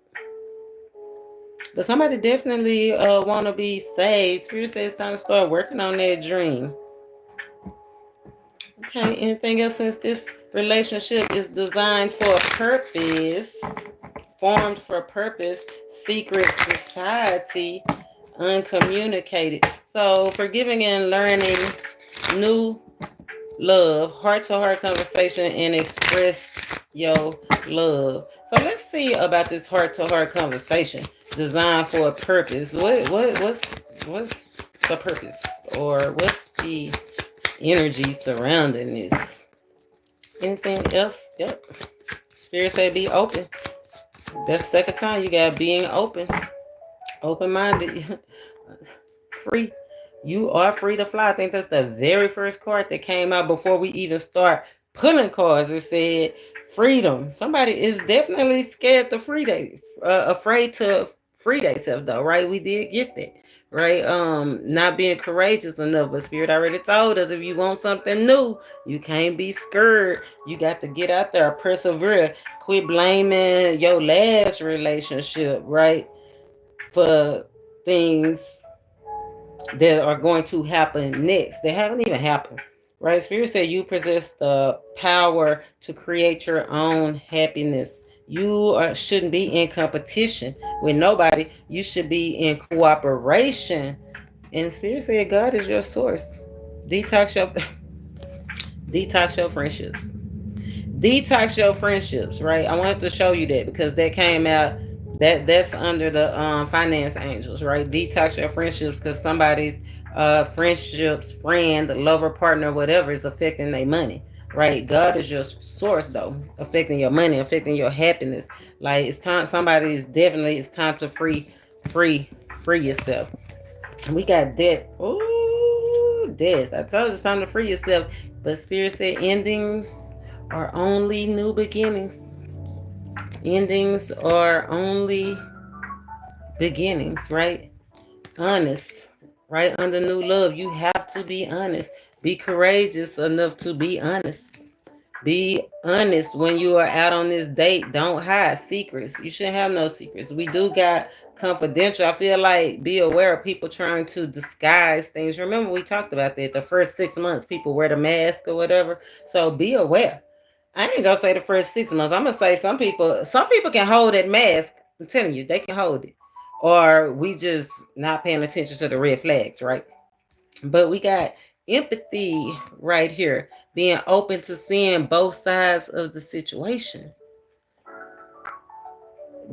But somebody definitely want to be saved. Spirit says it's time to start working on that dream. Okay, anything else? Since this relationship is designed for a purpose, formed for a purpose, secret society, uncommunicated. So forgiving and learning new love, heart-to-heart conversation, and express your love. So let's see about this heart-to-heart conversation designed for a purpose. What's the purpose, or what's the energy surrounding this? Anything else? Yep. Spirit say be open. That's the second time you got being open, open-minded, free. You are free to fly. I think that's the very first card that came out before we even start pulling cards. It said freedom. Somebody is definitely scared to free they, afraid to free themselves though, right? We did get that, right? Not being courageous enough. But Spirit already told us if you want something new, you can't be scared. You got to get out there, persevere. Quit blaming your last relationship, right, for things that are going to happen next. They haven't even happened, right? Spirit said you possess the power to create your own happiness. You shouldn't be in competition with nobody. You should be in cooperation. And Spirit said God is your source. Detox your detox your friendships. Detox your friendships, right? I wanted to show you that because that came out. That's under the finance angels, right? Detox your friendships because somebody's friendships, friend, lover, partner, whatever is affecting their money, right? God is your source though, affecting your money, affecting your happiness. Like it's time. Somebody is definitely. It's time to free yourself. We got death. Ooh, death. I told you it's time to free yourself. But Spirit said endings are only new beginnings. Endings are only beginnings, right? Honest, right? Under new love, you have to be honest. Be courageous enough to be honest. Be honest when you are out on this date. Don't hide secrets. You shouldn't have no secrets. We do got confidential. I feel like be aware of people trying to disguise things. Remember, we talked about that. The first 6 months, people wear the mask or whatever. So be aware. I ain't gonna say the first 6 months. I'm gonna say some people can hold that mask. I'm telling you, they can hold it. Or we just not paying attention to the red flags, right? But we got empathy right here, being open to seeing both sides of the situation,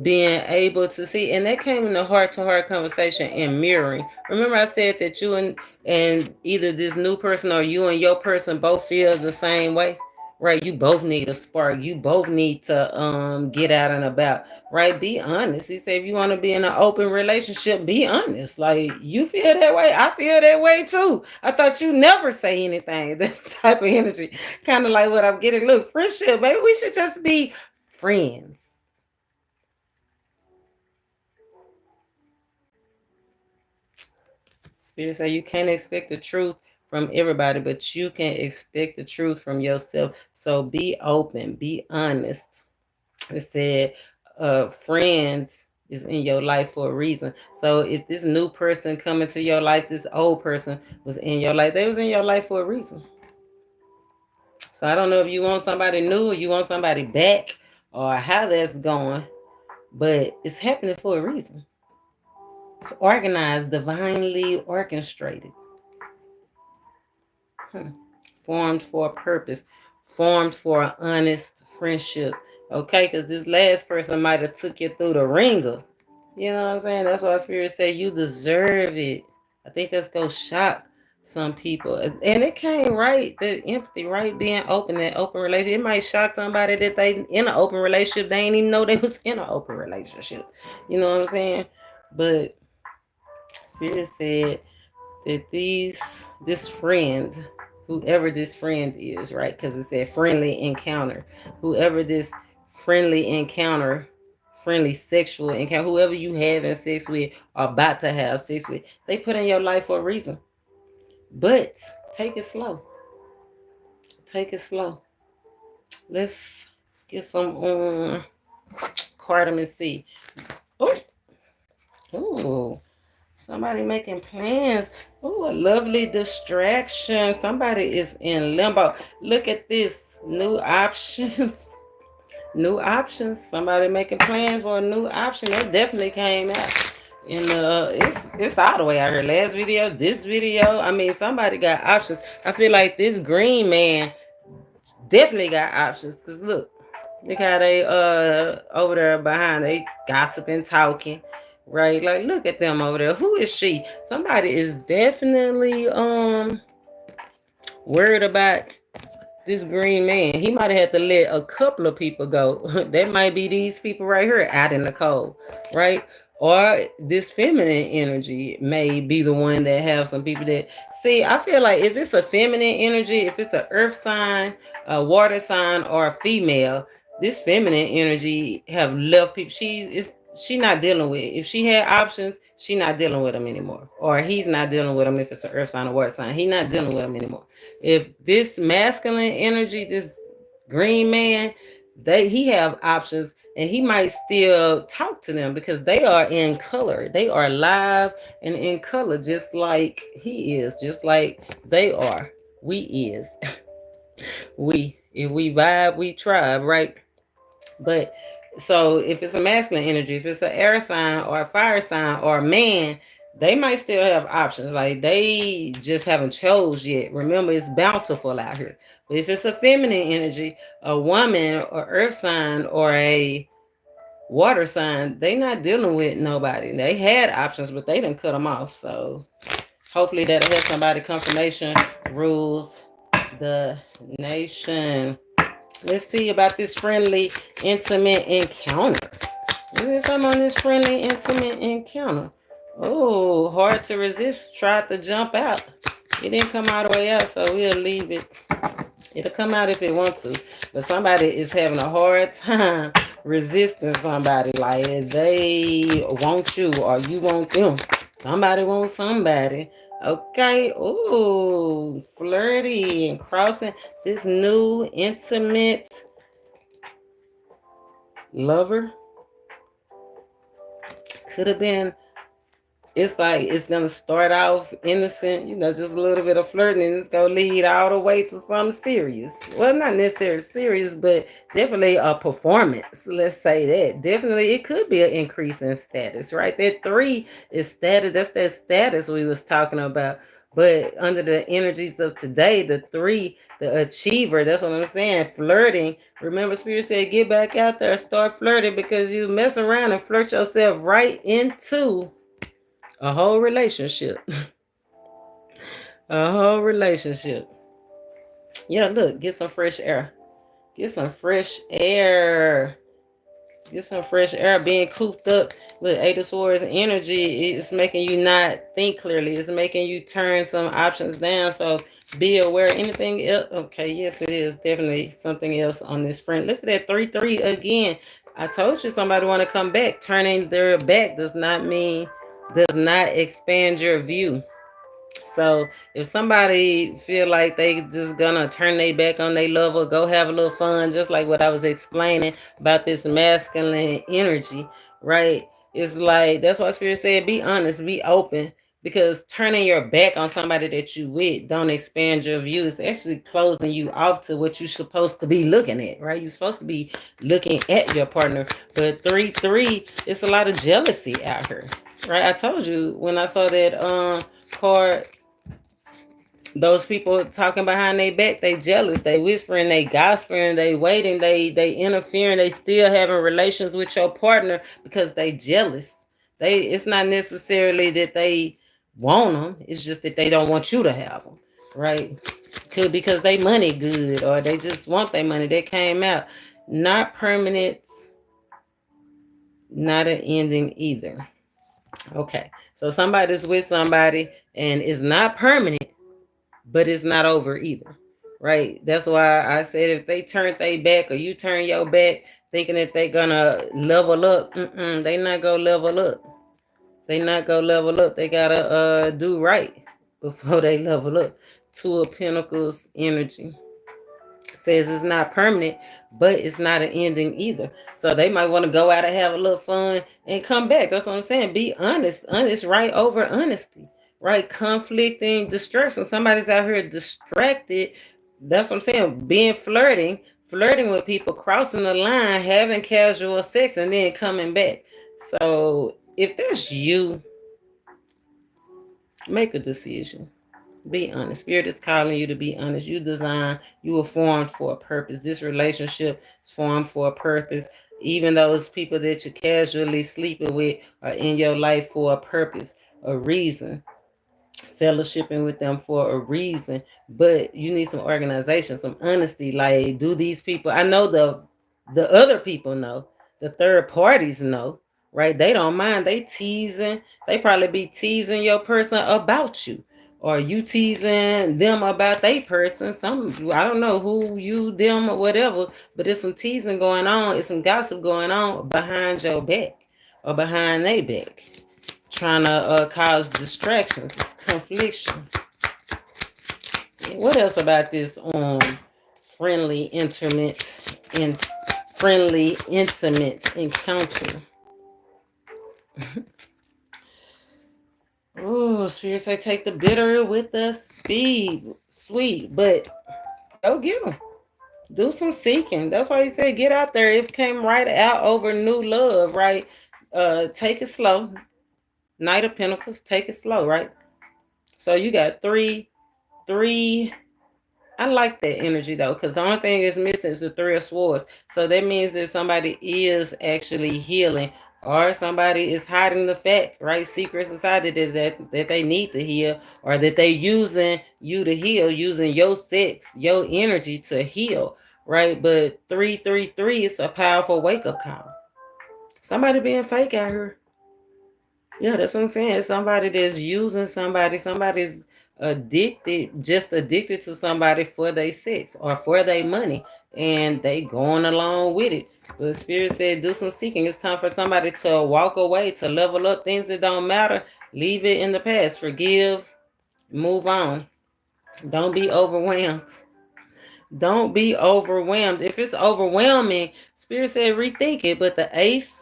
being able to see, and that came in the heart-to-heart conversation and mirroring. Remember I said that you and either this new person or you and your person both feel the same way, right? You both need a spark. You both need to get out and about, right? Be honest. He said if you want to be in an open relationship, be honest. Like you feel that way, I feel that way too. I thought you never say anything. That's the type of energy, kind of like what I'm getting. Look, friendship, maybe we should just be friends. Spirit say you can't expect the truth from everybody, but you can expect the truth from yourself. So be open, be honest. It said, friend is in your life for a reason. So if this new person come into your life, this old person was in your life, they was in your life for a reason. So I don't know if you want somebody new or you want somebody back or how that's going, but it's happening for a reason. It's organized, divinely orchestrated. Formed for a purpose, formed for an honest friendship. Okay, because this last person might have took you through the ringer. You know what I'm saying? That's why Spirit say you deserve it. I think that's gonna shock some people. And it came right, the empathy, right? Being open, that open relationship. It might shock somebody that they in an open relationship. They ain't even know they was in an open relationship. You know what I'm saying? But Spirit said that this friend, whoever this friend is, right? Because it said friendly encounter. Whoever this friendly encounter, friendly sexual encounter, whoever you having sex with or about to have sex with, they put in your life for a reason. But take it slow. Take it slow. Let's get some cardamom C. Oh, somebody making plans. Oh, a lovely distraction. Somebody is in limbo. Look at this. New options. New options. Somebody making plans for a new option. That definitely came out. And it's all the way out here. Last video, this video. I mean, somebody got options. I feel like this green man definitely got options. Cause look how they over there behind, they gossiping, talking, right? Like, look at them over there. Who is she? Somebody is definitely worried about this green man. He might have had to let a couple of people go. That might be these people right here out in the cold, right? Or this feminine energy may be the one that have some people that see. I feel like if it's a feminine energy, if it's an earth sign, a water sign, or a female, this feminine energy have left people. She not dealing with. If she had options, she not dealing with them anymore. Or he's not dealing with them if it's an earth sign or water sign. He not dealing with them anymore. If this masculine energy, this green man, he have options, and he might still talk to them because they are in color. They are live and in color, just like he is, just like they are. We is. If we vibe, we tribe, right? But so if it's a masculine energy, if it's an air sign or a fire sign or a man, they might still have options. Like they just haven't chose yet. Remember, it's bountiful out here. But if it's a feminine energy, a woman or earth sign or a water sign, they not dealing with nobody. They had options, but they didn't cut them off. So hopefully that'll help somebody. Confirmation rules the nation. Let's see about this friendly, intimate encounter. Is there something on this friendly, intimate encounter? Oh, hard to resist. Tried to jump out. It didn't come all the way out, so we'll leave it. It'll come out if it wants to. But somebody is having a hard time resisting somebody. Like they want you or you want them. Somebody wants somebody. Okay. Ooh, flirty and crossing this new intimate lover. Could have been. It's like it's gonna start off innocent, just a little bit of flirting, and it's gonna lead all the way to something serious. Well, not necessarily serious, but definitely a performance. Let's say that. Definitely, it could be an increase in status, right? That 3 is status. That's that status we was talking about. But under the energies of today, the 3, the achiever, that's what I'm saying, flirting. Remember, Spirit said, get back out there, start flirting, because you mess around and flirt yourself right into a whole relationship. A whole relationship. Yeah, look, get some fresh air. Get some fresh air. Get some fresh air. Being cooped up. Look, 8 of Swords energy is making you not think clearly. It's making you turn some options down. So be aware. Anything else? Okay, yes, it is definitely something else on this front. Look at that 3-3 again. I told you somebody want to come back. Turning their back does not expand your view. So if somebody feel like they just gonna turn their back on their lover, go have a little fun, just like what I was explaining about this masculine energy, right? It's like, that's why Spirit said, be honest, be open, because turning your back on somebody that you with don't expand your view. It's actually closing you off to what you're supposed to be looking at, right? You're supposed to be looking at your partner. But 3-3, it's a lot of jealousy out here, right? I told you when I saw that card, those people talking behind their back, they jealous, they whispering, they gossiping, they waiting, they interfering, they still having relations with your partner because they jealous. It's not necessarily that they want them, it's just that they don't want you to have them, right? Could because they money good, or they just want their money. That came out. Not permanent, not an ending either. Okay. So somebody's with somebody and it's not permanent, but it's not over either. Right? That's why I said if they turn their back or you turn your back thinking that they gonna level up, they not gonna level up. They not gonna level up. They gotta do right before they level up. Two of Pentacles energy says it's not permanent, but it's not an ending either. So they might want to go out and have a little fun and come back. That's what I'm saying. Be honest. Honest right over honesty. Right? Conflicting distraction. Somebody's out here distracted. That's what I'm saying. Being flirting with people, crossing the line, having casual sex, and then coming back. So if that's you, make a decision. Be honest. Spirit is calling you to be honest. You were formed for a purpose. This relationship is formed for a purpose. Even those people that you're casually sleeping with are in your life for a purpose, a reason. Fellowshipping with them for a reason. But you need some organization, some honesty. Like, do these people, I know the other people know, the third parties know, right? They don't mind. They teasing. They probably be teasing your person about you, or you teasing them about their person. Some, I don't know who you, them, or whatever, but there's some teasing going on. It's some gossip going on behind your back or behind their back, trying to cause distractions, confliction. What else about this friendly, intimate, and friendly, intimate encounter? Ooh, Spirit say take the bitter with the sweet, but go get them. Do some seeking. That's why he said get out there. It came right out over new love, right? Take it slow. Knight of Pentacles, take it slow, right? So you got three. I like that energy though, because the only thing is missing is the Three of Swords. So that means that somebody is actually healing, or somebody is hiding the fact, right? Secret society that they need to heal, or that they using you to heal, using your sex, your energy to heal, right? But 333 is a powerful wake up call. Somebody being fake out here. Yeah, that's what I'm saying. Somebody that's using somebody, somebody's addicted to somebody for their sex or for their money, and they going along with it. But Spirit said, do some seeking. It's time for somebody to walk away, to level up things that don't matter. Leave it in the past. Forgive, move on. Don't be overwhelmed. Don't be overwhelmed. If it's overwhelming, Spirit said rethink it. But the Ace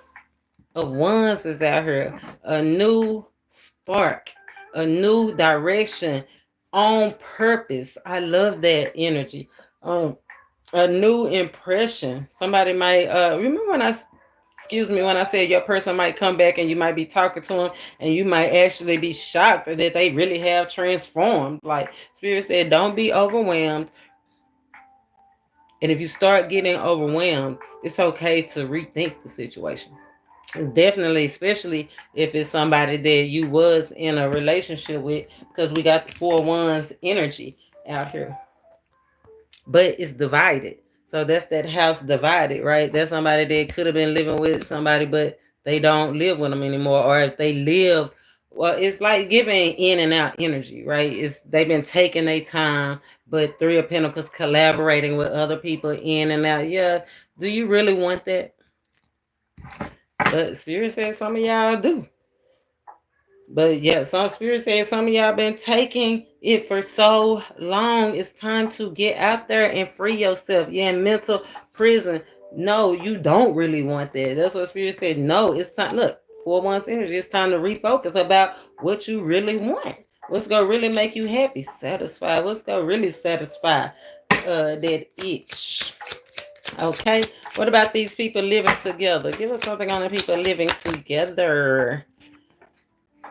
of Wands is out here. A new spark, a new direction on purpose. I love that energy. A new impression. Somebody might remember when I said your person might come back and you might be talking to them and you might actually be shocked that they really have transformed. Like Spirit said, don't be overwhelmed. And if you start getting overwhelmed, it's okay to rethink the situation. It's definitely, especially if it's somebody that you was in a relationship with, because we got the 4 wands energy out here. But it's divided. So that's that house divided, right? That's somebody that could have been living with somebody, but they don't live with them anymore. Or if they live, well, it's like giving in and out energy, right? It's they've been taking their time, but Three of Pentacles collaborating with other people in and out. Yeah, do you really want that? But Spirit says some of y'all do. But yeah, some Spirit says some of y'all been taking it for so long. It's time to get out there and free yourself. You're in mental prison. No, you don't really want that. That's what Spirit said. No, it's time. Look, 4 months energy. It's time to refocus about what you really want. What's gonna really make you happy, satisfied? What's gonna really satisfy that itch? Okay. What about these people living together? Give us something on the people living together.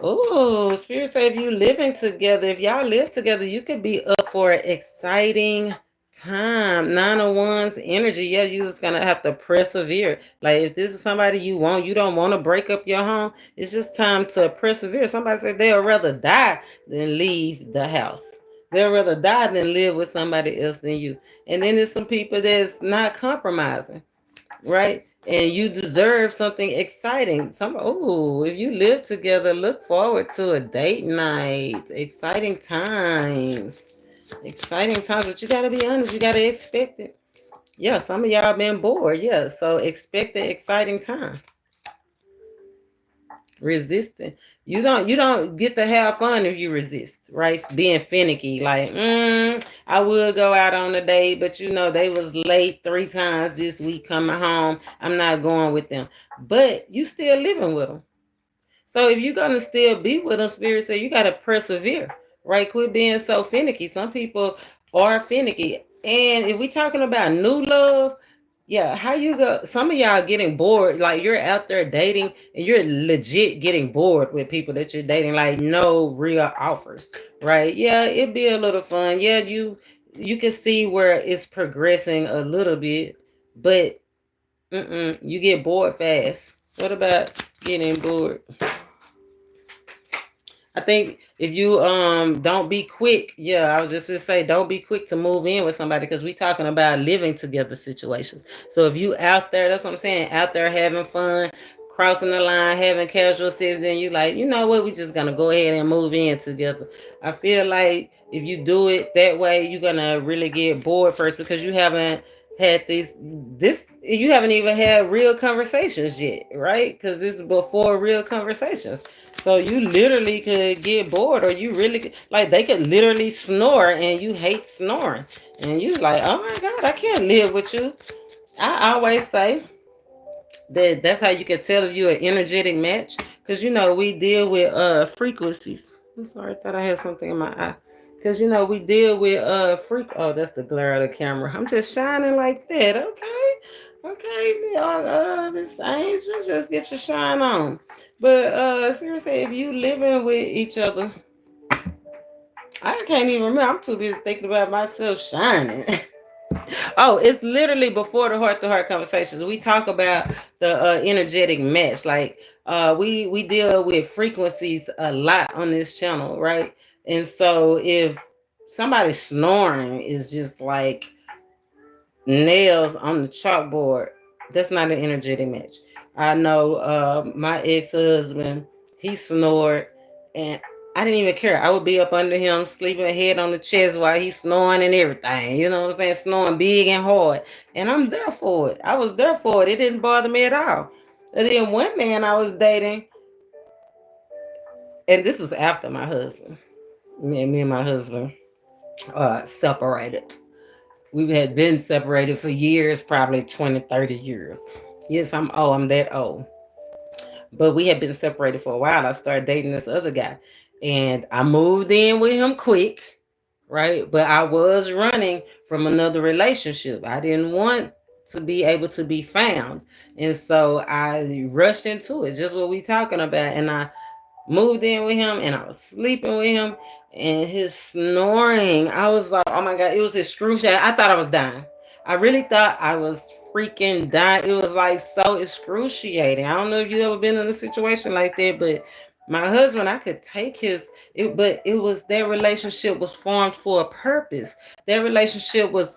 Oh, Spirit say if you living together, if y'all live together, you could be up for an exciting time. 9 of Wands energy. Yeah, you just gonna have to persevere. Like if this is somebody you want, you don't want to break up your home. It's just time to persevere. Somebody said they'll rather die than leave the house. They'll rather die than live with somebody else than you. And then there's some people that's not compromising, right? and you deserve something exciting. If you live together, look forward to a date night. Exciting times. Exciting times, but you gotta be honest, you gotta expect it. Yeah, some of y'all been bored. Yeah, so expect the exciting time. Resisting. You don't get to have fun if you resist, right? Being finicky, like, I would go out on a date, but they was late 3 times this week coming home. I'm not going with them. But you still living with them. So if you're gonna still be with them, Spirit said you gotta persevere, right? Quit being so finicky. Some people are finicky. And if we talking about new love, yeah, how you go? Some of y'all getting bored, like you're out there dating and you're legit getting bored with people that you're dating, like no real offers, right? Yeah, it'd be a little fun. Yeah, you can see where it's progressing a little bit, but you get bored fast. What about getting bored? I think if you don't be quick, yeah, I was just gonna say don't be quick to move in with somebody because we talking about living together situations. So if you out there, that's what I'm saying, out there having fun, crossing the line, having casual sex, then you like, you know what, we just gonna go ahead and move in together. I feel like if you do it that way, you're gonna really get bored first because you haven't had this you haven't even had real conversations yet, right? Because this is before real conversations. So you literally could get bored, or you really could, like they could literally snore and you hate snoring. And you like, oh my God, I can't live with you. I always say that's how you can tell if you're an energetic match. Because we deal with frequencies. I'm sorry, I thought I had something in my eye. Because we deal with oh, that's the glare of the camera. I'm just shining like that. Okay. Okay, Miss Angel, just get your shine on. But Spirit say if you living with each other, I can't even remember. I'm too busy thinking about myself shining. Oh, it's literally before the heart-to-heart conversations. We talk about the energetic match. Like we deal with frequencies a lot on this channel, right? And so if somebody snoring is just like nails on the chalkboard, that's not an energetic match. I know my ex-husband, he snored and I didn't even care. I would be up under him, sleeping head on the chest while he's snoring and everything. You know what I'm saying? Snoring big and hard. And I'm there for it. I was there for it. It didn't bother me at all. And then one man I was dating, and this was after my husband. Me and my husband separated. We had been separated for years, probably 20, 30 years. Yes, I'm that old. But we had been separated for a while. I started dating this other guy. And I moved in with him quick, right? But I was running from another relationship. I didn't want to be able to be found. And so I rushed into it, just what we talking about. And I moved in with him and I was sleeping with him and his snoring. I was like, oh my God, it was excruciating. I thought I was dying. I really thought I was freaking dying. It was like so excruciating. I don't know if you ever been in a situation like that, but my husband, I could take but it was their relationship was formed for a purpose. Their relationship was,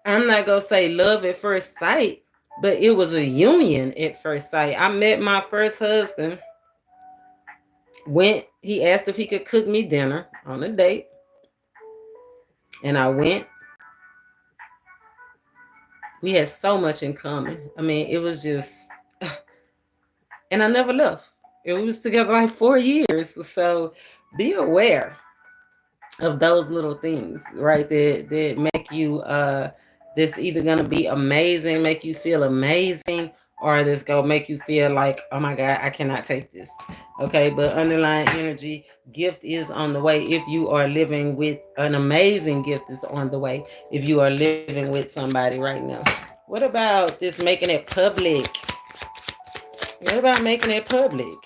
I'm not gonna say love at first sight, but it was a union at first sight. I met my first husband. He asked if he could cook me dinner on a date, and I went. We had so much in common. I mean, it was just, and I never left. We was together like 4 years. So be aware of those little things, right? That make you this either gonna be amazing, make you feel amazing, or this gonna make you feel like, oh my God, I cannot take this. Okay, but underlying energy, gift is on the way. If you are living with an amazing gift is on the way, if you are living with somebody right now. What about this making it public? What about making it public?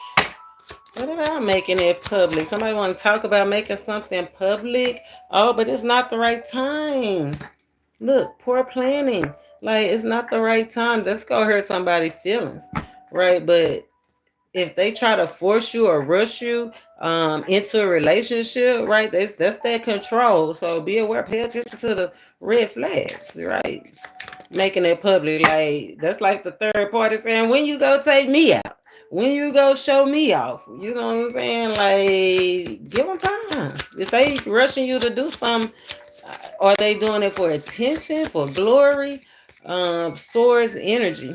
What about making it public? Somebody want to talk about making something public? Oh, but it's not the right time. Look, poor planning. Like, it's not the right time. Let's go hurt somebody's feelings, right? But if they try to force you or rush you into a relationship, right? That's that control. So be aware, pay attention to the red flags, right? making it public. Like, that's like the third party saying, when you go take me out? When you go show me off? You know what I'm saying? Like, give them time. If they rushing you to do something, are they doing it for attention, for glory? Source energy.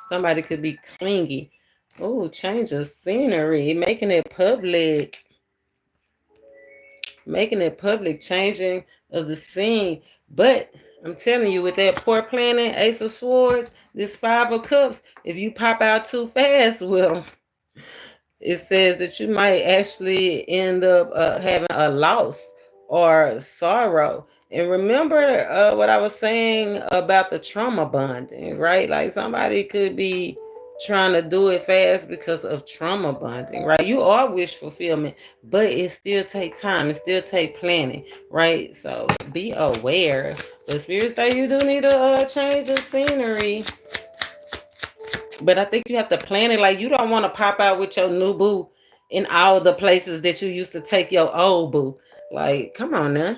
Somebody could be clingy. Oh, change of scenery, making it public. Making it public, changing of the scene. But I'm telling you, with that poor planning, Ace of Swords, this Five of Cups, if you pop out too fast, well, it says that you might actually end up having a loss or sorrow. And remember what I was saying about the trauma bonding, right? Like, somebody could be trying to do it fast because of trauma bonding, right? You are wish fulfillment, but it still take time. It still take planning, right? So be aware. But spirits say you do need a change of scenery. But I think you have to plan it. Like, you don't want to pop out with your new boo in all the places that you used to take your old boo. Like, come on now.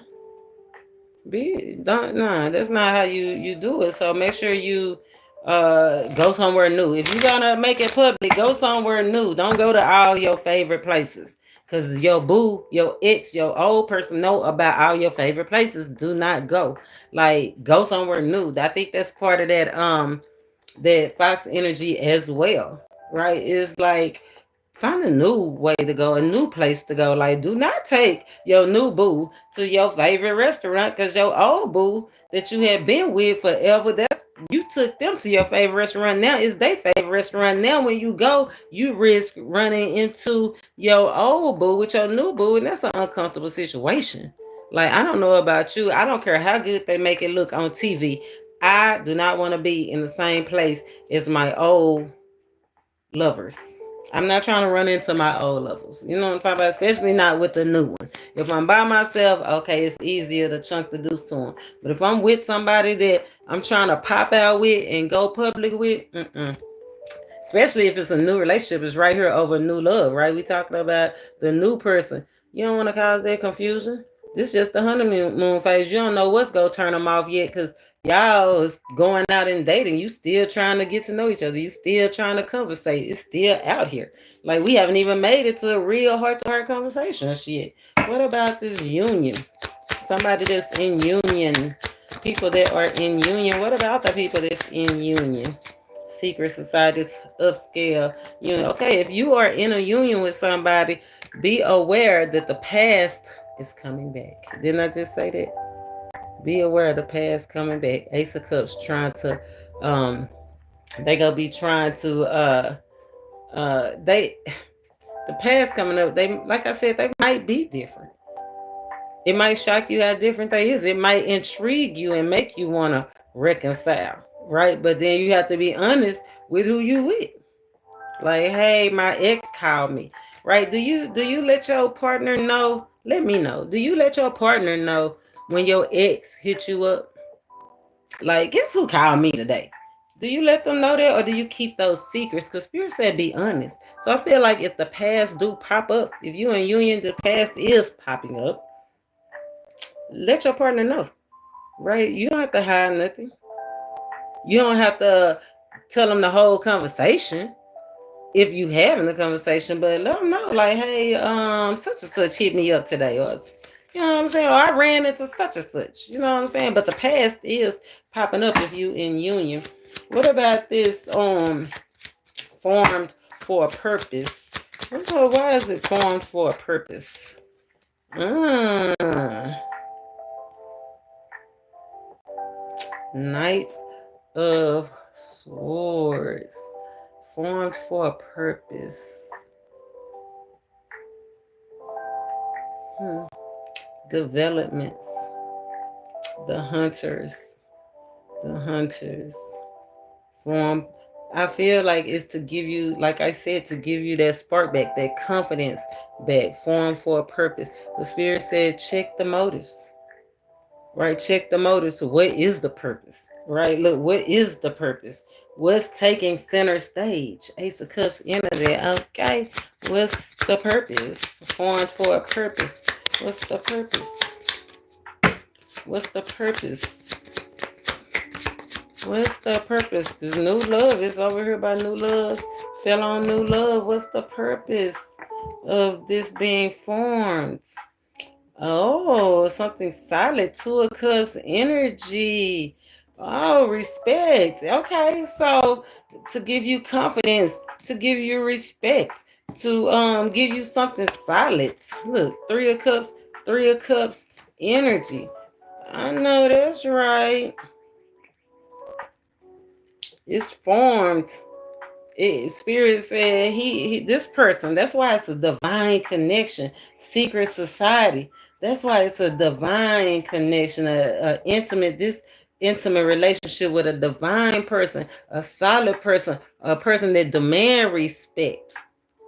That's not how you do it. So make sure you go somewhere new. If you're gonna make it public, go somewhere new. Don't go to all your favorite places. Because your boo, your ex, your old person know about all your favorite places. Do not go. Like, go somewhere new. I think that's part of that Fox energy as well, right? It's like, find a new way to go, a new place to go. Like, do not take your new boo to your favorite restaurant, because your old boo that you have been with forever, you took them to your favorite restaurant. Now it's their favorite restaurant. Now when you go, you risk running into your old boo with your new boo, and that's an uncomfortable situation. Like, I don't know about you. I don't care how good they make it look on TV. I do not want to be in the same place as my old lovers. I'm not trying to run into my old lovers. You know what I'm talking about? Especially not with the new one. If I'm by myself, okay, it's easier to chunk the deuce to them. But if I'm with somebody that I'm trying to pop out with and go public with, especially if it's a new relationship, it's right here over new love, right? We talking about the new person. You don't want to cause that confusion. This is just the honeymoon phase. You don't know what's going to turn them off yet, because y'all is going out and dating. You still trying to get to know each other. You still trying to conversate. It's still out here. Like, we haven't even made it to a real heart-to-heart conversation shit. What about this union? Somebody that's in union. People that are in union. What about the people that's in union? Secret societies, upscale. You know, okay, if you are in a union with somebody, be aware that the past is coming back. Didn't I just say that? Be aware of the past coming back. Ace of Cups trying to they gonna be trying to the past coming up, they, like I said, they might be different. It might shock you how different they is. It might intrigue you and make you want to reconcile, right? But then you have to be honest with who you with. Like, hey, my ex called me, right? Do you let your partner know? Let me know. Do you let your partner know when your ex hit you up? Like, guess who called me today? Do you let them know that, or do you keep those secrets? Because Spirit said be honest. So I feel like if the past do pop up, if you in union, the past is popping up, let your partner know, right? You don't have to hide nothing. You don't have to tell them the whole conversation if you having a conversation, but let them know, like, hey, such and such hit me up today, or, you know what I'm saying, or I ran into such and such, you know what I'm saying? But the past is popping up if you in union. What about this formed for a purpose? Why is it formed for a purpose? Knight of Swords. Formed for a purpose. Developments. The hunters. Form. I feel like it's to give you, like I said, to give you that spark back, that confidence back. Formed for a purpose. The Spirit said, check the motives. Right? Check the motives. What is the purpose? Right? Look, what is the purpose? What's taking center stage? Ace of Cups energy. Okay. What's the purpose? Formed for a purpose. What's the purpose? What's the purpose? What's the purpose? This new love is over here by new love. Fell on new love. What's the purpose of this being formed? Oh, something solid. Two of Cups energy. Oh, respect. Okay, so to give you confidence, to give you respect, to give you something solid. Look, Three of Cups energy. I know that's right. It's formed. Spirit said he this person. That's why it's a divine connection. Secret society. That's why it's a divine connection. A intimate intimate relationship with a divine person, a solid person, a person that demand respect.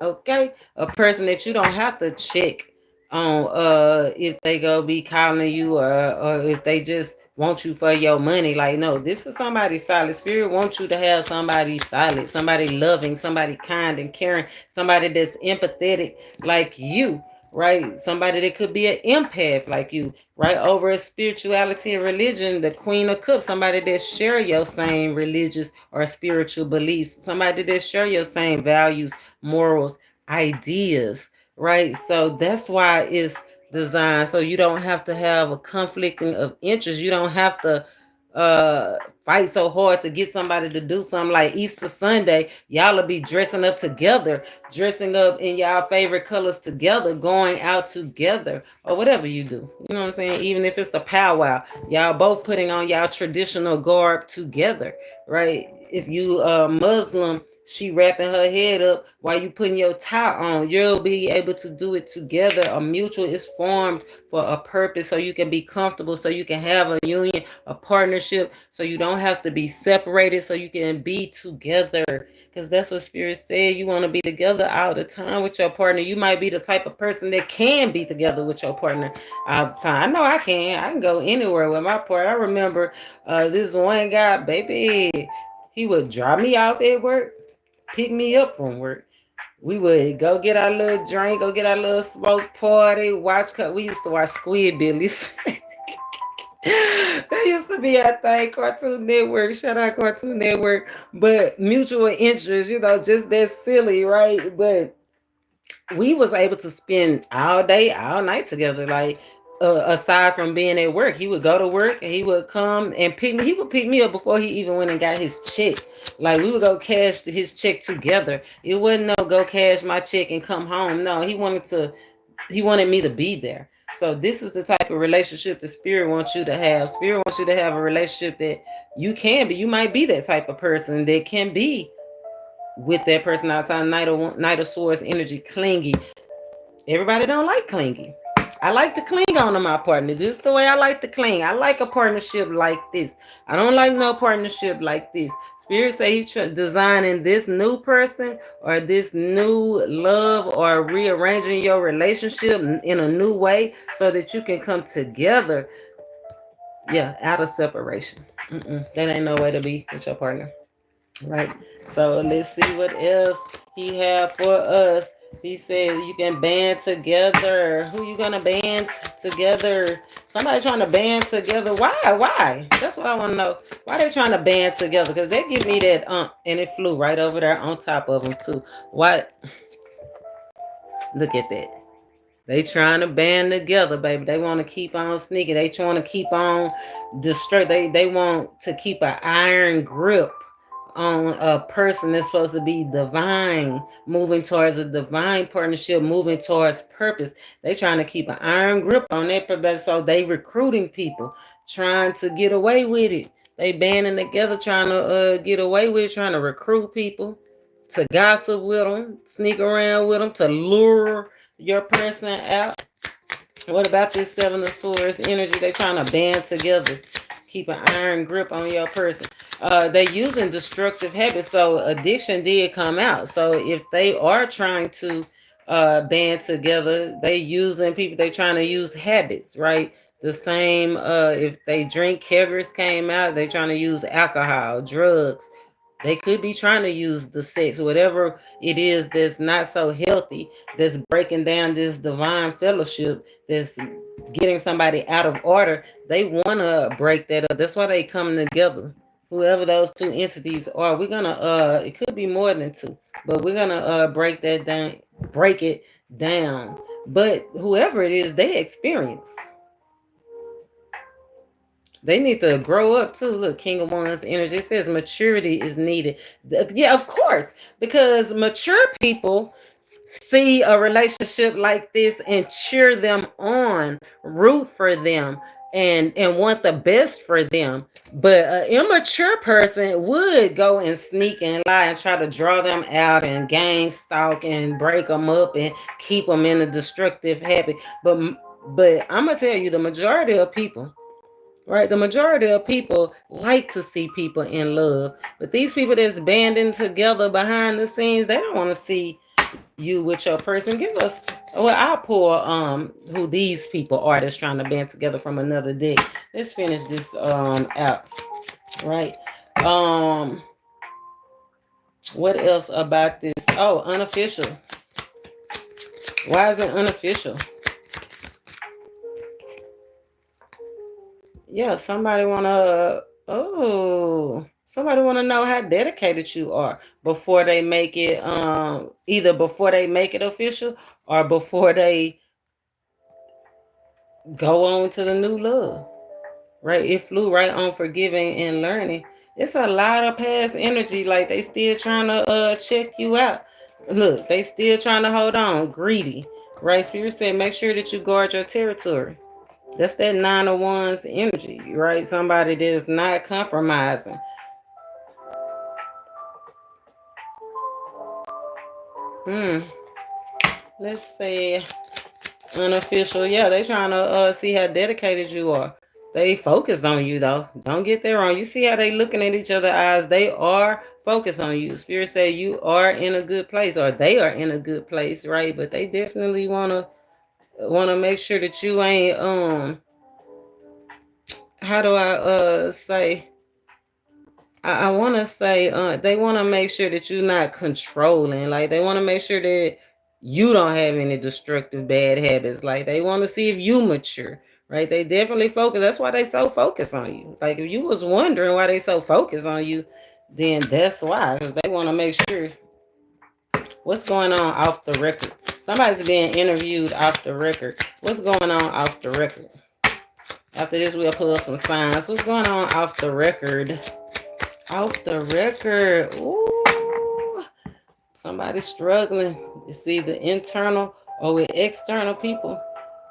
Okay, a person that you don't have to check on if they go be calling you or if they just want you for your money. Like, no, this is somebody solid. Spirit wants you to have somebody solid, somebody loving, somebody kind and caring, somebody that's empathetic like you, right? Somebody that could be an empath like you, right? Over spirituality and religion, the Queen of Cups, somebody that share your same religious or spiritual beliefs, somebody that share your same values, morals, ideas, right? So that's why it's designed so you don't have to have a conflicting of interest. You don't have to fight so hard to get somebody to do something. Like Easter Sunday, y'all will be dressing up together, dressing up in y'all favorite colors together, going out together, or whatever you do. You know what I'm saying? Even if it's a powwow, y'all both putting on y'all traditional garb together, right? If you Muslim, she wrapping her head up while you putting your tie on. You'll be able to do it together. A mutual is formed for a purpose, so you can be comfortable, so you can have a union, a partnership, so you don't have to be separated, so you can be together. Because that's what Spirit said. You want to be together all the time with your partner. You might be the type of person that can be together with your partner all the time. I know I can. I can go anywhere with my partner. I remember this one guy, baby, he would drop me off at work, pick me up from work. We would go get our little drink, go get our little smoke party, watch. We used to watch Squidbillies. That used to be a thing, Cartoon Network. Shout out Cartoon Network. But mutual interest, just that silly, right? But we was able to spend all day, all night together. Like aside from being at work, he would go to work and he would come and pick me. He would pick me up before he even went and got his check. Like we would go cash his check together. It wasn't no go cash my check and come home. No, he wanted me to be there. So this is the type of relationship the Spirit wants you to have. Spirit wants you to have a relationship that you can be. You might be that type of person that can be with that person outside. Knight of Swords energy, clingy. Everybody don't like clingy. I like to cling on to my partner. This is the way I like to cling. I like a partnership like this. I don't like no partnership like this. Spirit say he's designing this new person or this new love or rearranging your relationship in a new way so that you can come together. Yeah, out of separation. That ain't no way to be with your partner. Right. So let's see what else he have for us. He said you can band together. Who you gonna band together? Somebody trying to band together. Why? That's what I want to know. Why they trying to band together? Because they give me that and it flew right over there on top of them too. What? Look at that. They trying to band together, baby. They want to keep on sneaking. They trying to keep on destroy. They want to keep an iron grip on a person that's supposed to be divine, moving towards a divine partnership, moving towards purpose. They trying to keep an iron grip on that purpose, so they recruiting people, trying to get away with it. They banding together, trying to get away with it, trying to recruit people, to gossip with them, sneak around with them, to lure your person out. What about this Seven of Swords energy? They trying to band together, keep an iron grip on your person. They using destructive habits. So addiction did come out. So if they are trying to band together, they using people. They trying to use habits, right? The same. If they drink, keggers came out. They trying to use alcohol, drugs. They could be trying to use the sex, whatever it is that's not so healthy, that's breaking down this divine fellowship, that's getting somebody out of order. They want to break that up. That's why they come together. whoever those two entities are. We're gonna it could be more than two, but we're gonna break it down. But whoever it is, they experience. They need to grow up too. Look, King of Wands energy. It says maturity is needed. Yeah, of course, because mature people see a relationship like this and cheer them on, root for them, and want the best for them. But an immature person would go and sneak and lie and try to draw them out and gang stalk and break them up and keep them in a destructive habit. But I'm gonna tell you, the majority of people, right? The majority of people like to see people in love. But these people that's banding together behind the scenes, they don't want to see you with your person. Give us, well, I'll pull who these people are that's trying to band together from another deck. Let's finish this out. Right. Um what else about this? Oh, unofficial. Why is it unofficial? Yeah, somebody wanna somebody wanna know how dedicated you are before they make it either before they make it official or before they go on to the new love. Right? It flew right on forgiving and learning. It's a lot of past energy, like they still trying to check you out. Look, they still trying to hold on, greedy. Right? Spirit said make sure that you guard your territory. That's that 9 of Wands energy, right? Somebody that is not compromising. Let's say unofficial. Yeah, they trying to see how dedicated you are. They focused on you though. Don't get that wrong. You see how they looking at each other eyes. They are focused on you. Spirit say you are in a good place, or they are in a good place, right? But they definitely wanna make sure that you ain't how do I say, I want to say they want to make sure that you're not controlling. Like they want to make sure that you don't have any destructive bad habits. Like they want to see if you mature, right? They definitely focus. That's why they so focused on you. Like if you was wondering why they so focused on you, then that's why. Because they want to make sure what's going on off the record. Somebody's being interviewed off the record. What's going on off the record? After this, we'll pull some signs. What's going on off the record? Off the record. Ooh. Somebody's struggling. It's either internal or with external people,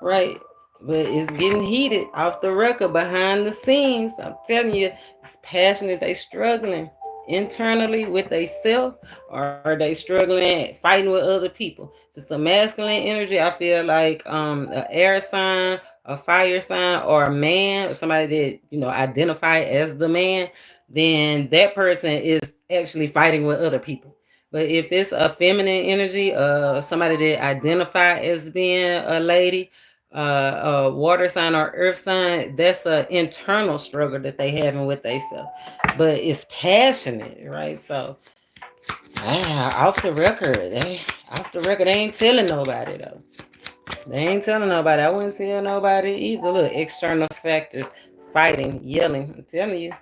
right? But it's getting heated off the record, behind the scenes. I'm telling you, it's passionate. They struggling internally with themselves, or are they struggling fighting with other people? If it's a masculine energy, I feel like an air sign, a fire sign, or a man, or somebody that identify as the man, then that person is actually fighting with other people. But if it's a feminine energy, somebody that identify as being a lady, a water sign or earth sign, that's an internal struggle that they having with themselves. But it's passionate, right? So off the record, they ain't telling nobody though. They ain't telling nobody. I wouldn't tell nobody either. Look, external factors, fighting, yelling. I'm telling you,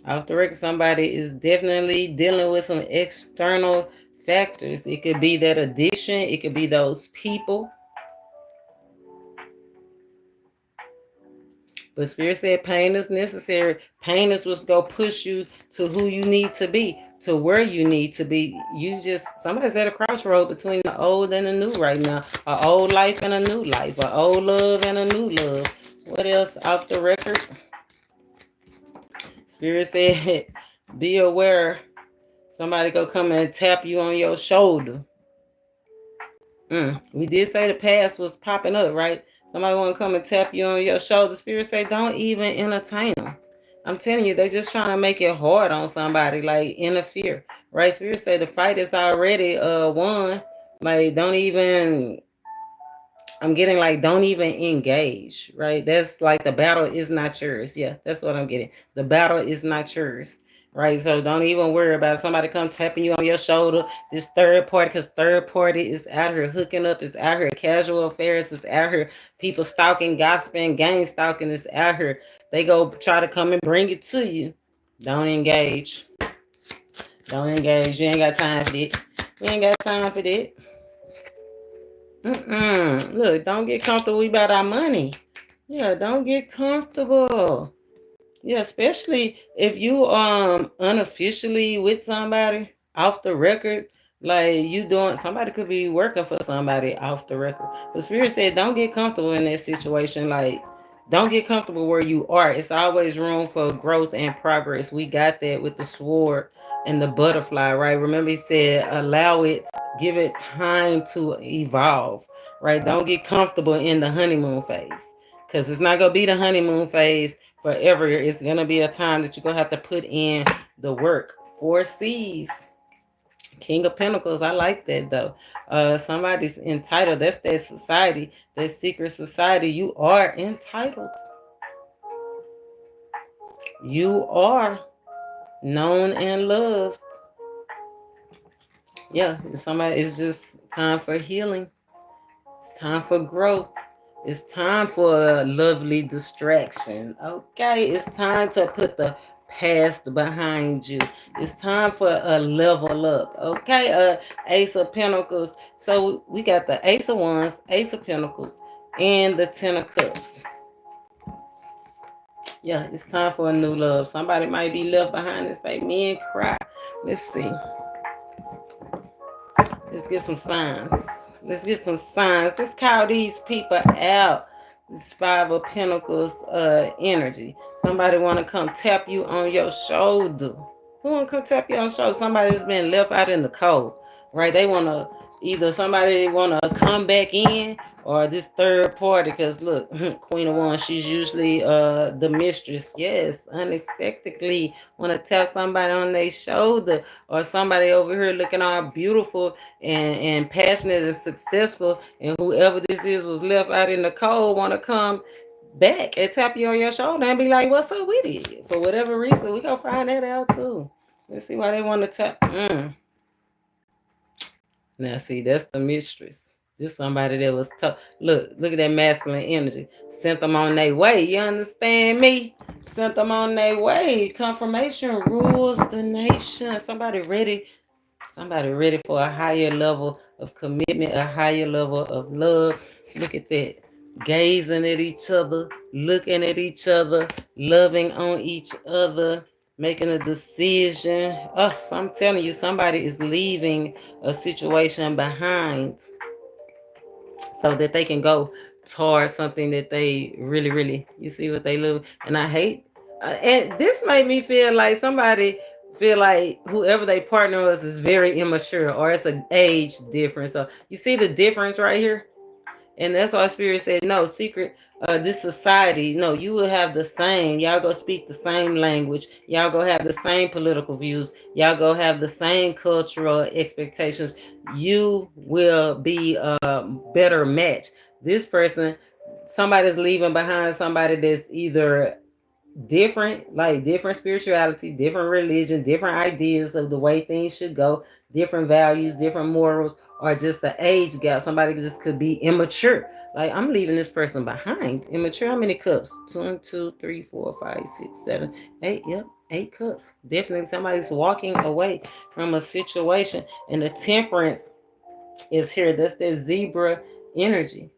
off the record, somebody is definitely dealing with some external factors. It could be that addiction. It could be those people. But Spirit said pain is necessary. Pain is what's going to push you to who you need to be, to where you need to be. Somebody's at a crossroad between the old and the new right now. An old life and a new life. An old love and a new love. What else off the record? Spirit said, be aware. Somebody go come and tap you on your shoulder. We did say the past was popping up, right? Somebody want to come and tap you on your shoulder. Spirit say, don't even entertain them. I'm telling you, they just trying to make it hard on somebody, like interfere, right? Spirit say the fight is already won. Like, don't even, I'm getting like, don't even engage, right? That's like the battle is not yours. Yeah, that's what I'm getting. The battle is not yours. Right, so don't even worry about somebody come tapping you on your shoulder. This third party, because third party is out here hooking up, is out here casual affairs, is out here people stalking, gossiping, gang stalking, is out here. They go try to come and bring it to you. Don't engage. Don't engage. You ain't got time for that. You ain't got time for that. Look, don't get comfortable. We about our money. Yeah, don't get comfortable. Yeah, especially if you unofficially with somebody off the record, like you doing somebody could be working for somebody off the record. But Spirit said don't get comfortable in that situation. Like don't get comfortable where you are. It's always room for growth and progress. We got that with the sword and the butterfly, right? Remember he said allow it, give it time to evolve, right? Don't get comfortable in the honeymoon phase. Because it's not gonna be the honeymoon phase forever. It's gonna be a time that you're gonna have to put in the work. 4 C's. King of Pentacles. I like that though. Somebody's entitled. That's that society, that secret society. You are entitled. You are known and loved. Yeah, somebody, it's just time for healing. It's time for growth. It's time for a lovely distraction. Okay, it's time to put the past behind you. It's time for a level up. Okay, Ace of Pentacles. So we got the Ace of Wands, Ace of Pentacles, and the Ten of Cups. Yeah, it's time for a new love. Somebody might be left behind and say, men cry. Let's see. Let's get some signs. Let's get some signs. Let's call these people out. This 5 of Pentacles energy. Somebody want to come tap you on your shoulder. Who want to come tap you on the shoulder? Somebody that's been left out in the cold, right? They want to, either somebody want to come back in or this third party, because look, Queen of Wands, she's usually the mistress. Yes, unexpectedly want to tap somebody on their shoulder, or somebody over here looking all beautiful and passionate and successful, and whoever this is was left out in the cold want to come back and tap you on your shoulder and be like, what's up with it? For whatever reason, we gonna find that out too. Let's see why they want to tap. Now see, that's the mistress. This somebody that was tough. Look at that masculine energy. Sent them on their way. You understand me? Sent them on their way. Confirmation rules the nation. Somebody ready for a higher level of commitment, a higher level of love. Look at that. Gazing at each other, looking at each other, loving on each other, making a decision. Oh, so I'm telling you, somebody is leaving a situation behind so that they can go towards something that they really, you see what they live. And I hate, and this made me feel like somebody feel like whoever they partner with is very immature, or it's an age difference. So you see the difference right here? And that's why Spirit said, no, secret, this society, no, you will have the same, y'all go speak the same language, y'all go have the same political views, y'all go have the same cultural expectations. You will be a better match. This person, somebody's leaving behind somebody that's either different, like different spirituality, different religion, different ideas of the way things should go, different values, different morals, or just an age gap. Somebody just could be immature. Like, I'm leaving this person behind. Immature, how many cups? 1, 2, 3, 4, 5, 6, 7, 8. Yep, 8 cups. Definitely somebody's walking away from a situation. And the temperance is here. That's that zebra energy.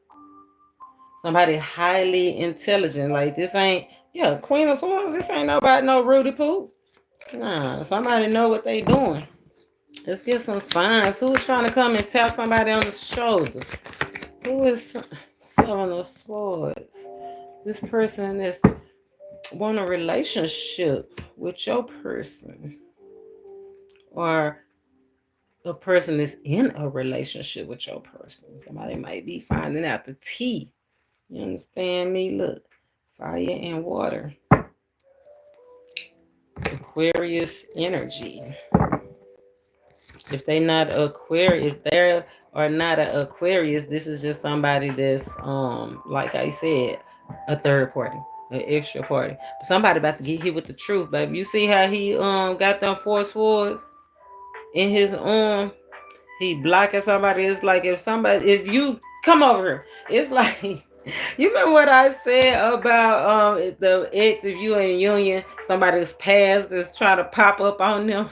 Somebody highly intelligent. Like, this ain't, yeah, Queen of Swords, this ain't nobody no Rudy Poo. Nah, somebody know what they doing. Let's get some signs. Who's trying to come and tap somebody on the shoulder? Who is 7 of Swords? This person that's want a relationship with your person. Or a person that's in a relationship with your person. Somebody might be finding out the tea. You understand me? Look, fire and water. Aquarius energy. If they not Aquarius, if they are not an Aquarius, this is just somebody that's like I said, a third party, an extra party. But somebody about to get hit with the truth, baby. You see how he got them 4 swords in his arm? He blocking somebody. It's like if you come over here, it's like You remember what I said about the ex, if you in union, somebody's past is trying to pop up on them?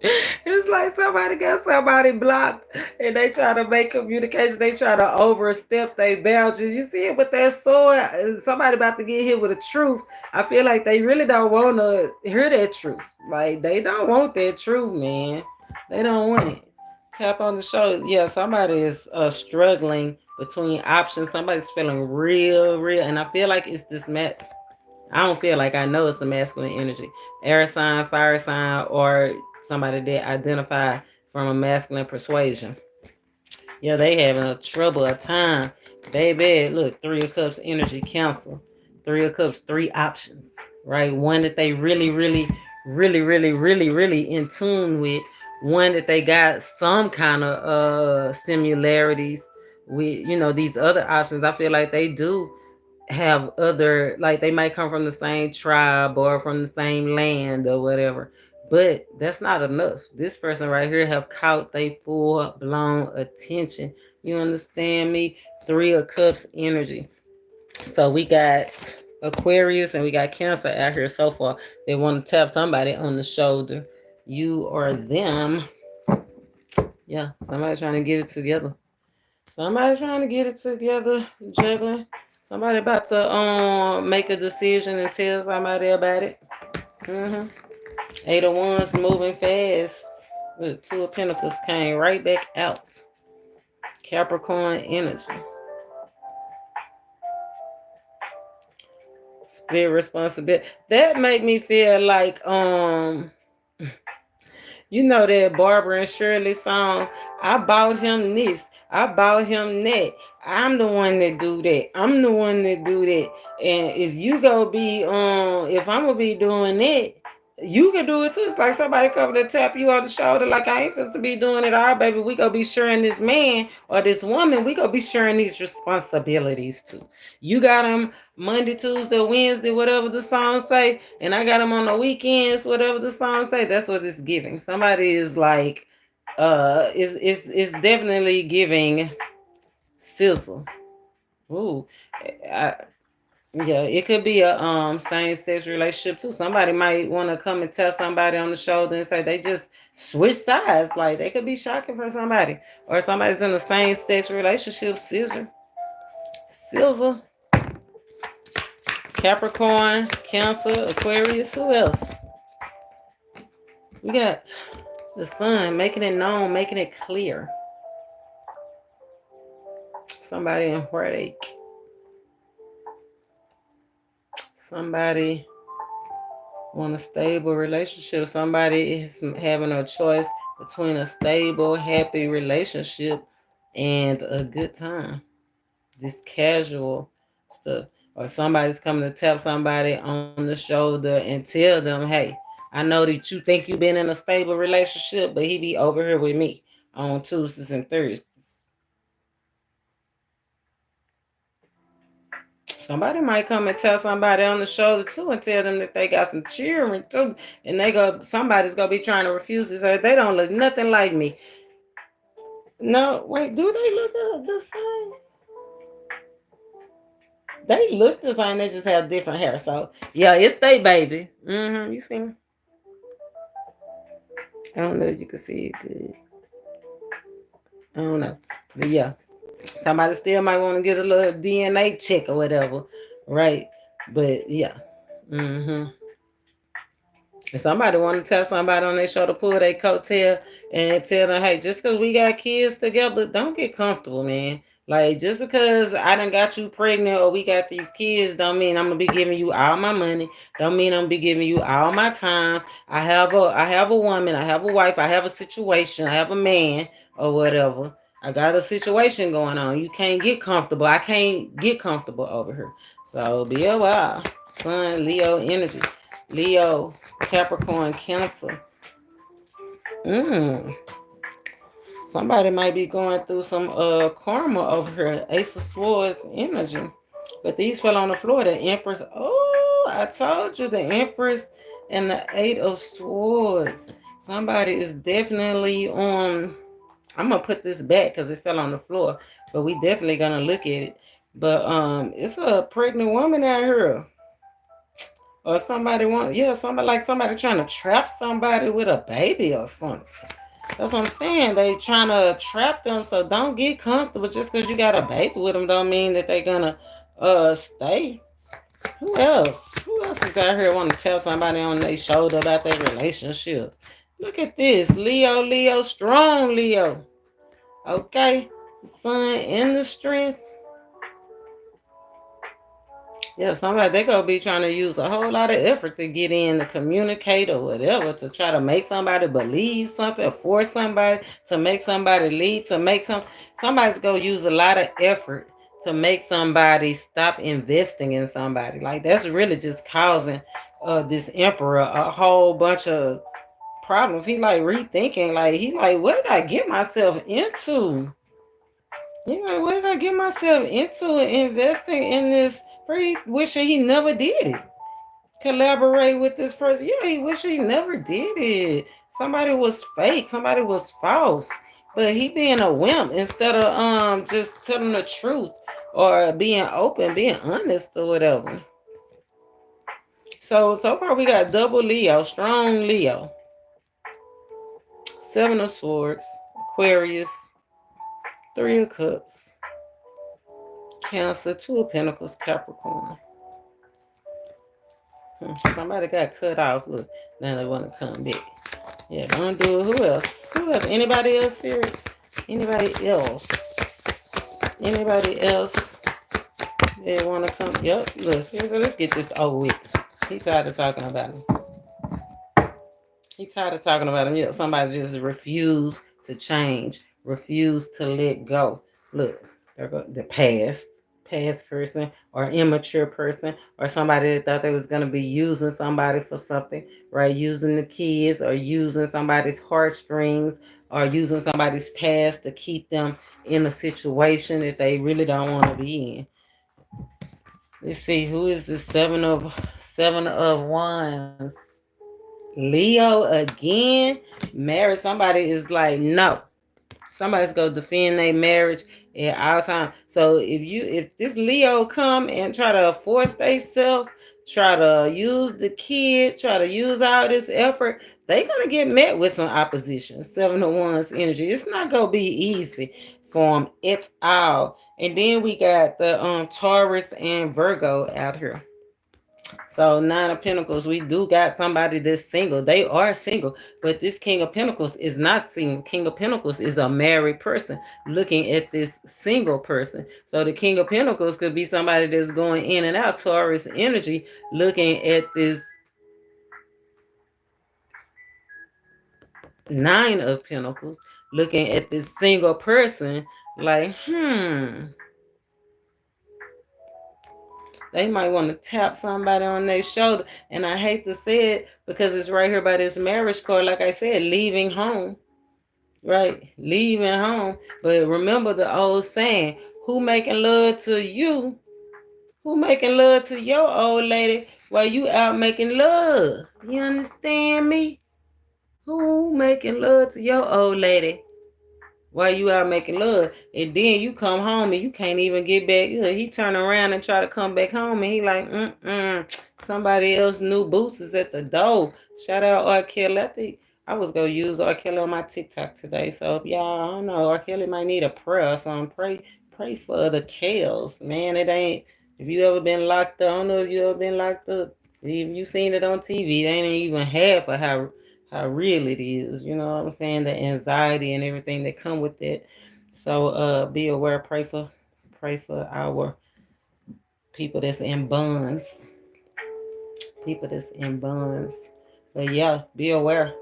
It's like somebody got somebody blocked and they try to make communication. They try to overstep their boundaries. You see it with that sword. Somebody about to get hit with the truth. I feel like they really don't want to hear that truth. Like they don't want that truth, man. They don't want it. Tap on the shoulder. Yeah, somebody is struggling between options. Somebody's feeling real, and I feel like it's this I don't feel like I know it's the masculine energy. Air sign, fire sign, or somebody that identify from a masculine persuasion. Yeah, they having a time. Baby, look, 3 of Cups energy, Council. 3 of Cups, 3 options, right? One that they really in tune with. One that they got some kind of similarities with, these other options. I feel like they do have other, like they might come from the same tribe or from the same land or whatever, but that's not enough. This person right here have caught they full blown attention. You understand me? 3 of Cups energy. So we got Aquarius and we got Cancer out here so far. They want to tap somebody on the shoulder, you or them. Yeah, somebody trying to get it together. Somebody trying to get it together, juggling. Somebody about to make a decision and tell somebody about it. 8 of Wands moving fast. Look, 2 of Pentacles came right back out. Capricorn energy. Spirit responsibility. That make me feel like you know that Barbara and Shirley song, I bought him this, I bought him that. I'm the one that do that. I'm the one that do that. And if you go be if I'm gonna be doing that, you can do it too. It's like somebody coming to tap you on the shoulder, like I ain't supposed to be doing it all, baby. We gonna be sharing this man or this woman, we gonna be sharing these responsibilities too. You got them Monday, Tuesday, Wednesday, whatever the song say, and I got them on the weekends, whatever the song say. That's what it's giving. Somebody is like, it's definitely giving sizzle. Ooh, yeah, it could be a same sex relationship too. Somebody might want to come and tell somebody on the shoulder and say they just switch sides. Like they could be shocking for somebody, or somebody's in the same sex relationship. Sizzle. Capricorn, Cancer, Aquarius. Who else? We got the Sun, making it known, making it clear. Somebody in heartache. Somebody want a stable relationship. Somebody is having a choice between a stable, happy relationship and a good time. This casual stuff. Or somebody's coming to tap somebody on the shoulder and tell them, hey, I know that you think you've been in a stable relationship, but he be over here with me on Tuesdays and Thursdays. Somebody might come and tell somebody on the shoulder too and tell them that they got some children too. And somebody's gonna be trying to refuse to say they don't look nothing like me. No, wait, do they look the same? They look the same, they just have different hair. So yeah, it's they baby. You see me? I don't know if you can see it good. I don't know. But yeah. Somebody still might want to get a little DNA check or whatever. Right? But yeah. If somebody want to tell somebody on their shoulder, pull their coattail and tell them, hey, just because we got kids together, don't get comfortable, man. Like, just because I done got you pregnant or we got these kids, don't mean I'm gonna be giving you all my money. Don't mean I'm gonna be giving you all my time. I have a woman, I have a wife, I have a situation, I have a man or whatever. I got a situation going on. You can't get comfortable. I can't get comfortable over here. So be a while. Sun, Leo energy. Leo, Capricorn, Cancer. Somebody might be going through some karma over here. Ace of Swords energy. But these fell on the floor. The Empress. Oh, I told you, the Empress and the 8 of Swords. Somebody is definitely on. I'm going to put this back because it fell on the floor. But we definitely going to look at it. But it's a pregnant woman out here. Or somebody somebody trying to trap somebody with a baby or something. That's what I'm saying. They trying to trap them, so don't get comfortable just because you got a baby with them. Don't mean that they gonna stay. Who else? Who else is out here want to tell somebody on their shoulder about their relationship? Look at this, Leo, strong Leo. Okay, the sun and the strength. Yeah, somebody they gonna be trying to use a whole lot of effort to get in, to communicate or whatever, to try to make somebody believe something, or force somebody to make somebody lead, to make somebody's gonna use a lot of effort to make somebody stop investing in somebody. Like that's really just causing this emperor a whole bunch of problems. He like rethinking, like he like, what did I get myself into? What did I get myself into investing in this? He wishing he never did it. Collaborate with this person. Yeah, he wish he never did it. Somebody was fake. Somebody was false. But he being a wimp instead of just telling the truth or being open, being honest or whatever. So far we got double Leo, strong Leo. 7 of Swords, Aquarius, 3 of Cups, Cancer, 2 of Pentacles, Capricorn. Somebody got cut off. Look, now they want to come back. Yeah, don't do it. Who else? Who else? Anybody else, Spirit? Anybody else? Anybody else? They want to come? Yep. Look, Spirit, so let's get this over with. He tired of talking about him. He tired of talking about him. Yeah, somebody just refused to change, refused to let go. Look, there go the past person or immature person or somebody that thought they was going to be using somebody for something, right? Using the kids or using somebody's heartstrings or using somebody's past to keep them in a situation that they really don't want to be in. Let's see, who is the 7 of Wands? Leo again. Married. Somebody is like, no. Somebody's gonna defend their marriage at all time. So if this Leo come and try to force themselves, try to use the kid, try to use all this effort, they gonna get met with some opposition. 7 of Wands energy. It's not gonna be easy for them at all. And then we got the Taurus and Virgo out here. So 9 of Pentacles, we do got somebody that's single. They are single, but this King of Pentacles is not single. King of Pentacles is a married person looking at this single person. So the King of Pentacles could be somebody that's going in and out, Taurus energy, looking at this 9 of Pentacles, looking at this single person like, they might want to tap somebody on their shoulder. And I hate to say it because it's right here by this marriage card. Like I said, leaving home. Right? Leaving home. But remember the old saying, who making love to you? Who making love to your old lady while you out making love? You understand me? Who making love to your old lady while you out making love? And then you come home and you can't even get back. He turn around and try to come back home and he like, somebody else new boots is at the door. Shout out R. Kelly. I think I was gonna use R. Kelly on my TikTok today. So if y'all, I don't know, R. Kelly might need a prayer or something. Pray for the Kells. Man, it ain't, if you ever been locked up, I don't know if you ever been locked up. If you seen it on TV, it ain't even half of how real it is, you know what I'm saying? The anxiety and everything that come with it. So be aware, pray for our people that's in bonds. People that's in bonds. But yeah, be aware.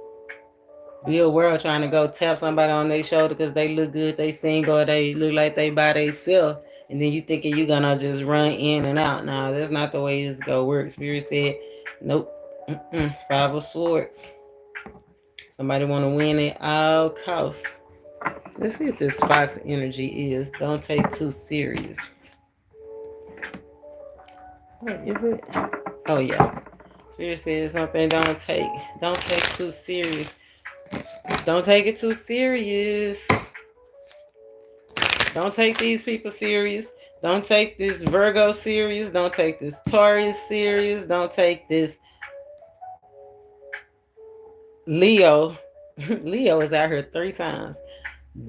Be aware of trying to go tap somebody on their shoulder because they look good, they single, or they look like they by themselves. And then you thinking you're gonna just run in and out. Nah, that's not the way it's gonna work. Spirit said, nope. 5 of Swords. Somebody want to win at all costs. Let's see what this Fox energy is. Don't take too serious. What is it? Oh yeah. Spirit says something. Don't take too serious. Don't take it too serious. Don't take these people serious. Don't take this Virgo serious. Don't take this Taurus serious. Don't take this Leo. Leo is out here 3 times.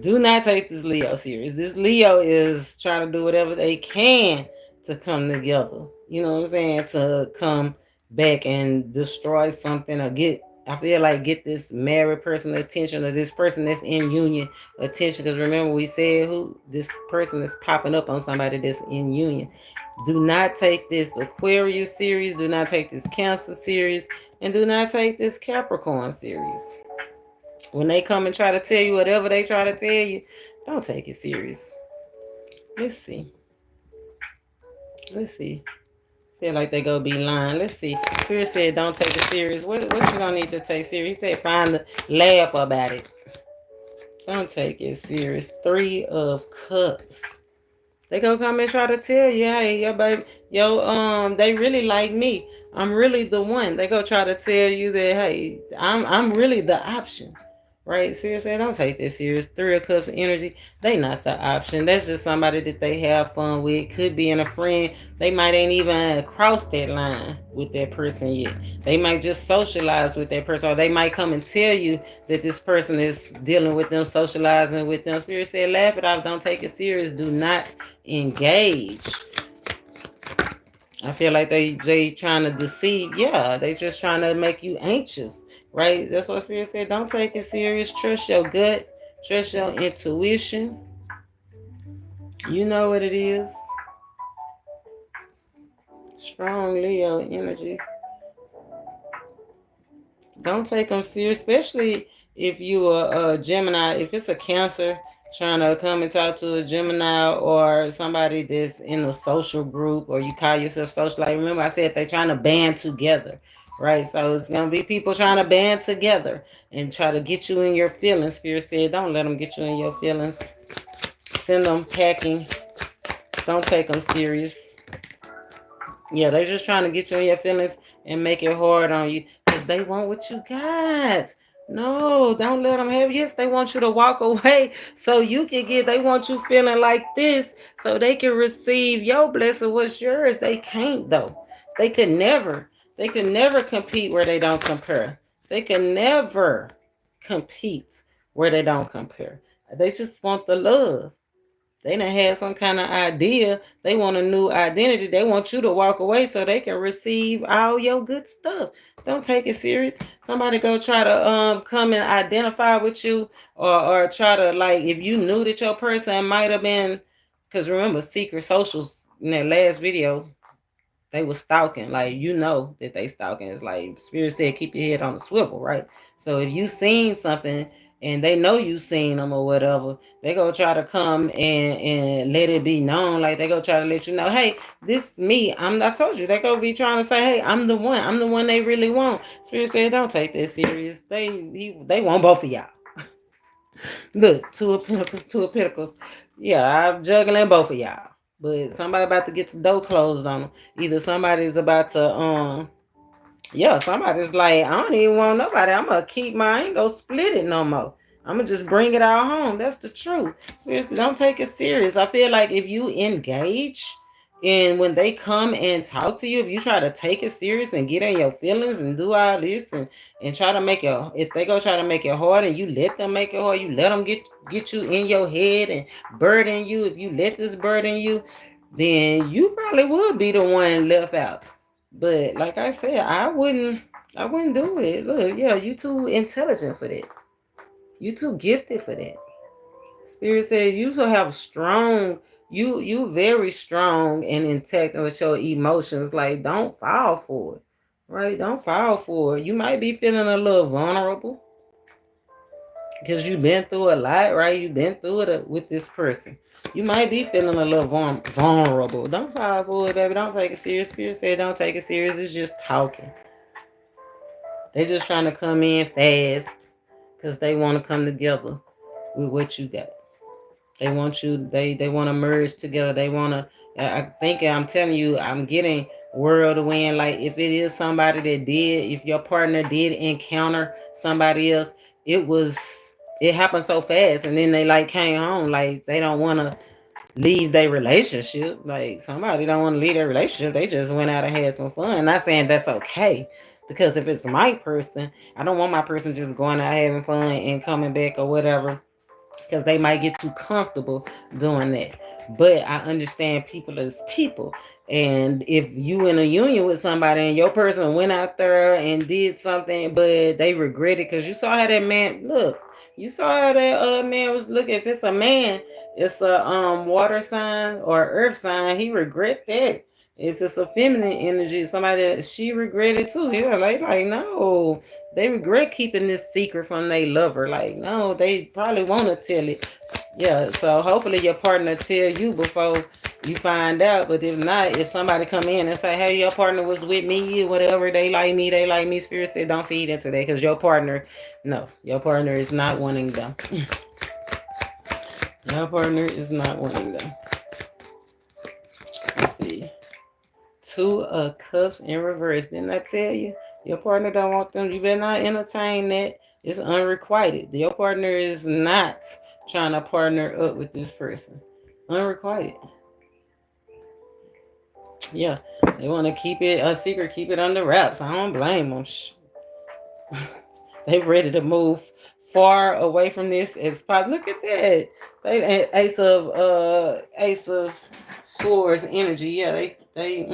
Do not take this Leo serious. This Leo is trying to do whatever they can to come together. You know what I'm saying? To come back and destroy something or I feel like get this married person attention or this person that's in union attention. Because remember we said who this person is popping up on somebody that's in union. Do not take this Aquarius series. Do not take this Cancer series. And do not take this Capricorn series. When they come and try to tell you whatever they try to tell you, don't take it serious. Let's see. Feel like they go be lying. Let's see. Spirit said don't take it serious. What you don't need to take serious? He said find the laugh about it. Don't take it serious. 3 of Cups. They gonna come and try to tell you, hey, your baby, they really like me. I'm really the one. They gonna try to tell you that, hey, I'm really the option. Right? Spirit said, don't take this serious. 3 of Cups energy. They not the option. That's just somebody that they have fun with. Could be in a friend. They might ain't even crossed that line with that person yet. They might just socialize with that person. Or they might come and tell you that this person is dealing with them, socializing with them. Spirit said, laugh it off. Don't take it serious. Do not engage. I feel like they trying to deceive. Yeah, they just trying to make you anxious. Right? That's what Spirit said. Don't take it serious. Trust your gut. Trust your intuition. You know what it is. Strong Leo energy. Don't take them serious, especially if you are a Gemini. If it's a Cancer trying to come and talk to a Gemini or somebody that's in a social group or you call yourself social. Like, remember I said they're trying to band together. Right, so it's going to be people trying to band together and try to get you in your feelings. Spirit said, don't let them get you in your feelings. Send them packing. Don't take them serious. Yeah, they're just trying to get you in your feelings and make it hard on you because they want what you got. No, don't let them have. Yes, they want you to walk away so you can they want you feeling like this so they can receive your blessing. What's yours? They can't, though. They could never compete where they don't compare. They can never compete where they don't compare. They just want the love. They done had some kind of idea. They want a new identity. They want you to walk away so they can receive all your good stuff. Don't take it serious. Somebody go try to come and identify with you or try to, like, if you knew that your person might have been, because remember, secret socials in that last video, they were stalking. Like, you know that they stalking. It's like Spirit said, keep your head on the swivel, right? So if you seen something and they know you seen them or whatever, they go try to come and let it be known. Like, they go try to let you know, hey, this me. I told you. They go be trying to say, hey, I'm the one they really want. Spirit said, don't take that serious. They want both of y'all. Look, 2 of Pentacles. Yeah, I'm juggling both of y'all. But somebody about to get the door closed on them. Either somebody's about to, somebody's like, I don't even want nobody. I'm going to keep I ain't going to split it no more. I'm going to just bring it all home. That's the truth. Seriously, don't take it serious. I feel like if you engage and when they come and talk to you, if you try to take it serious and get in your feelings and do all this and try to make it, if they go try to make it hard and you let them make it hard, you let them get you in your head and burden you. If you let this burden you, then you probably would be the one left out. But like I said, I wouldn't do it. Look, yeah, you too intelligent for that. You too gifted for that. Spirit said you should have strong. You very strong and intact with your emotions. Like, don't fall for it, right? Don't fall for it. You might be feeling a little vulnerable because you've been through a lot, right? You've been through it with this person. You might be feeling a little vulnerable. Don't fall for it, baby. Don't take it serious. Spirit said don't take it serious. It's just talking. They just trying to come in fast because they want to come together with what you got. They want you, they want to merge together. They want to, I'm telling you, I'm getting whirlwind. Like, if it is somebody that if your partner did encounter somebody else, it happened so fast. And then they like came home. Like, they don't want to leave their relationship. Like somebody don't want to leave their relationship. They just went out and had some fun. Not saying that's okay. Because if it's my person, I don't want my person just going out having fun and coming back or whatever. Because they might get too comfortable doing that. But I understand people as people. And if you in a union with somebody and your person went out there and did something, but they regret it, because you saw how that man look. You saw how that man was looking. If it's a man, it's a water sign or earth sign. He regret that. If it's a feminine energy, somebody that she regretted too. Yeah, like no, they regret keeping this secret from their lover. Like no, they probably want to tell it. Yeah, so hopefully your partner tell you before you find out. But if not, if somebody come in and say, hey, your partner was with me, whatever, they like me, Spirit said don't feed into that, because your partner, no, your partner is not wanting them. Your partner is not wanting them. Let's see. 2 of Cups in reverse. Didn't I tell you? Your partner don't want them. You better not entertain that. It's unrequited. Your partner is not trying to partner up with this person. Unrequited. Yeah, they want to keep it a secret, keep it under wraps. I don't blame them. They ready to move far away from this as possible. Look at that. They Ace of Swords energy. Yeah, they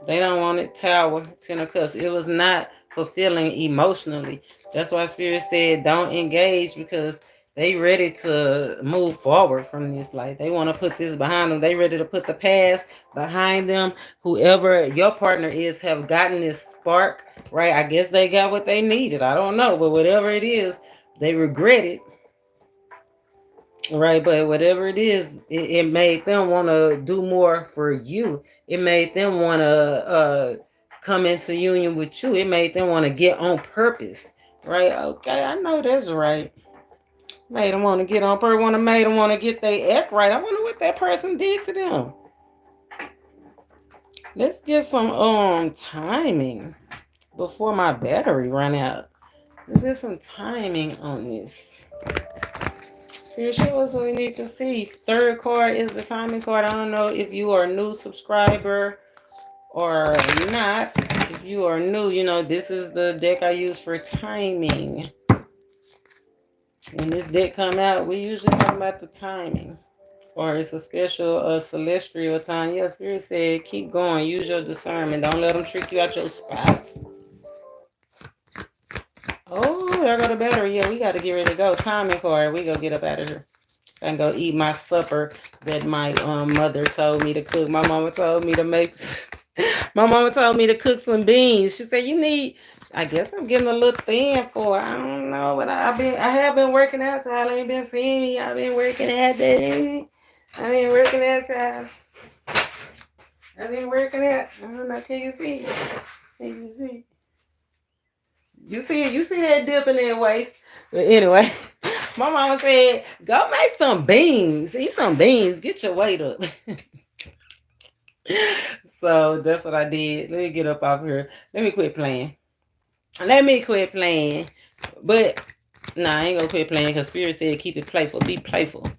don't want it. Tower, 10 of Cups. It was not fulfilling emotionally. That's why Spirit said don't engage, because they ready to move forward from this. Like they want to put this behind them. They ready to put the past behind them. Whoever your partner is have gotten this spark, right? I guess they got what they needed. I don't know, but whatever it is, they regret it. Right, but whatever it is, it made them want to do more for you. It made them want to come into union with you. It made them want to get on purpose. Right? Okay, I know that's right. Made them want to get on purpose. Made them want to get their act right. I wonder what that person did to them. Let's get some timing before my battery run out. Let's get some timing on this. Spirit, show us what we need to see. 3rd card is the timing card. I don't know if you are a new subscriber or not. If you are new, you know, this is the deck I use for timing. When this deck come out, we usually talk about the timing. Or it's a special celestial time. Yeah, Spirit said, keep going. Use your discernment. Don't let them trick you out your spots. Oh, there go the battery. Yeah, we got to get ready to go. Timing card. We go get up out of here. So I can go eat my supper that my mother told me to cook. My mama told me to make... My mama told me to cook some beans. She said, you need... I guess I'm getting a little thin for it. I don't know, but I have been working out. Y'all ain't been seeing me. I've been working out. I've been working out. I've been working out. I don't know. Can you see? Can you see? You see that dip in that waist? But anyway, my mama said, go make some beans. Eat some beans. Get your weight up. So that's what I did. Let me get up off here. Let me quit playing. But I ain't gonna quit playing, because Spirit said keep it playful. Be playful.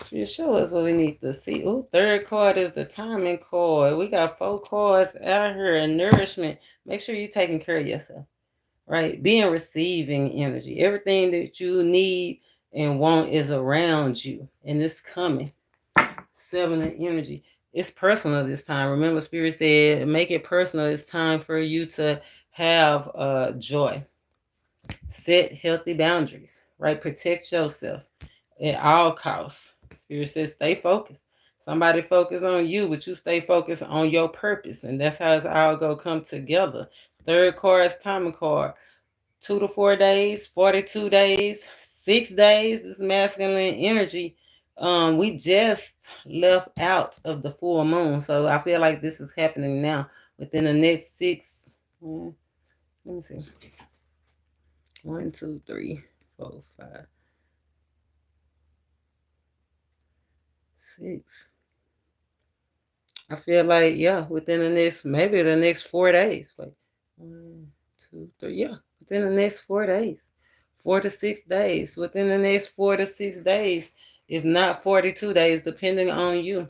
Spirit, show us what we need to see. Oh, 3rd card is the timing card. We got 4 cards out here in nourishment. Make sure you're taking care of yourself. Right? Being receiving energy. Everything that you need and want is around you, and it's coming. 7 of energy. It's personal this time. Remember, Spirit said, make it personal. It's time for you to have joy. Set healthy boundaries, right? Protect yourself at all costs. Spirit says, stay focused. Somebody focus on you, but you stay focused on your purpose. And that's how it's all going to come together. 3rd card is timing card. 2 to 4 days, 42 days, 6 days is masculine energy. We just left out of the full moon, so I feel like this is happening now within the next 6. Let me see. 1, 2, 3, 4, 5, 6. I feel like, yeah, within the next 4 days. Wait, 1, 2, 3. Yeah, within the next 4 days. 4 to 6 days. Within the next 4 to 6 days if not 42 days, depending on you.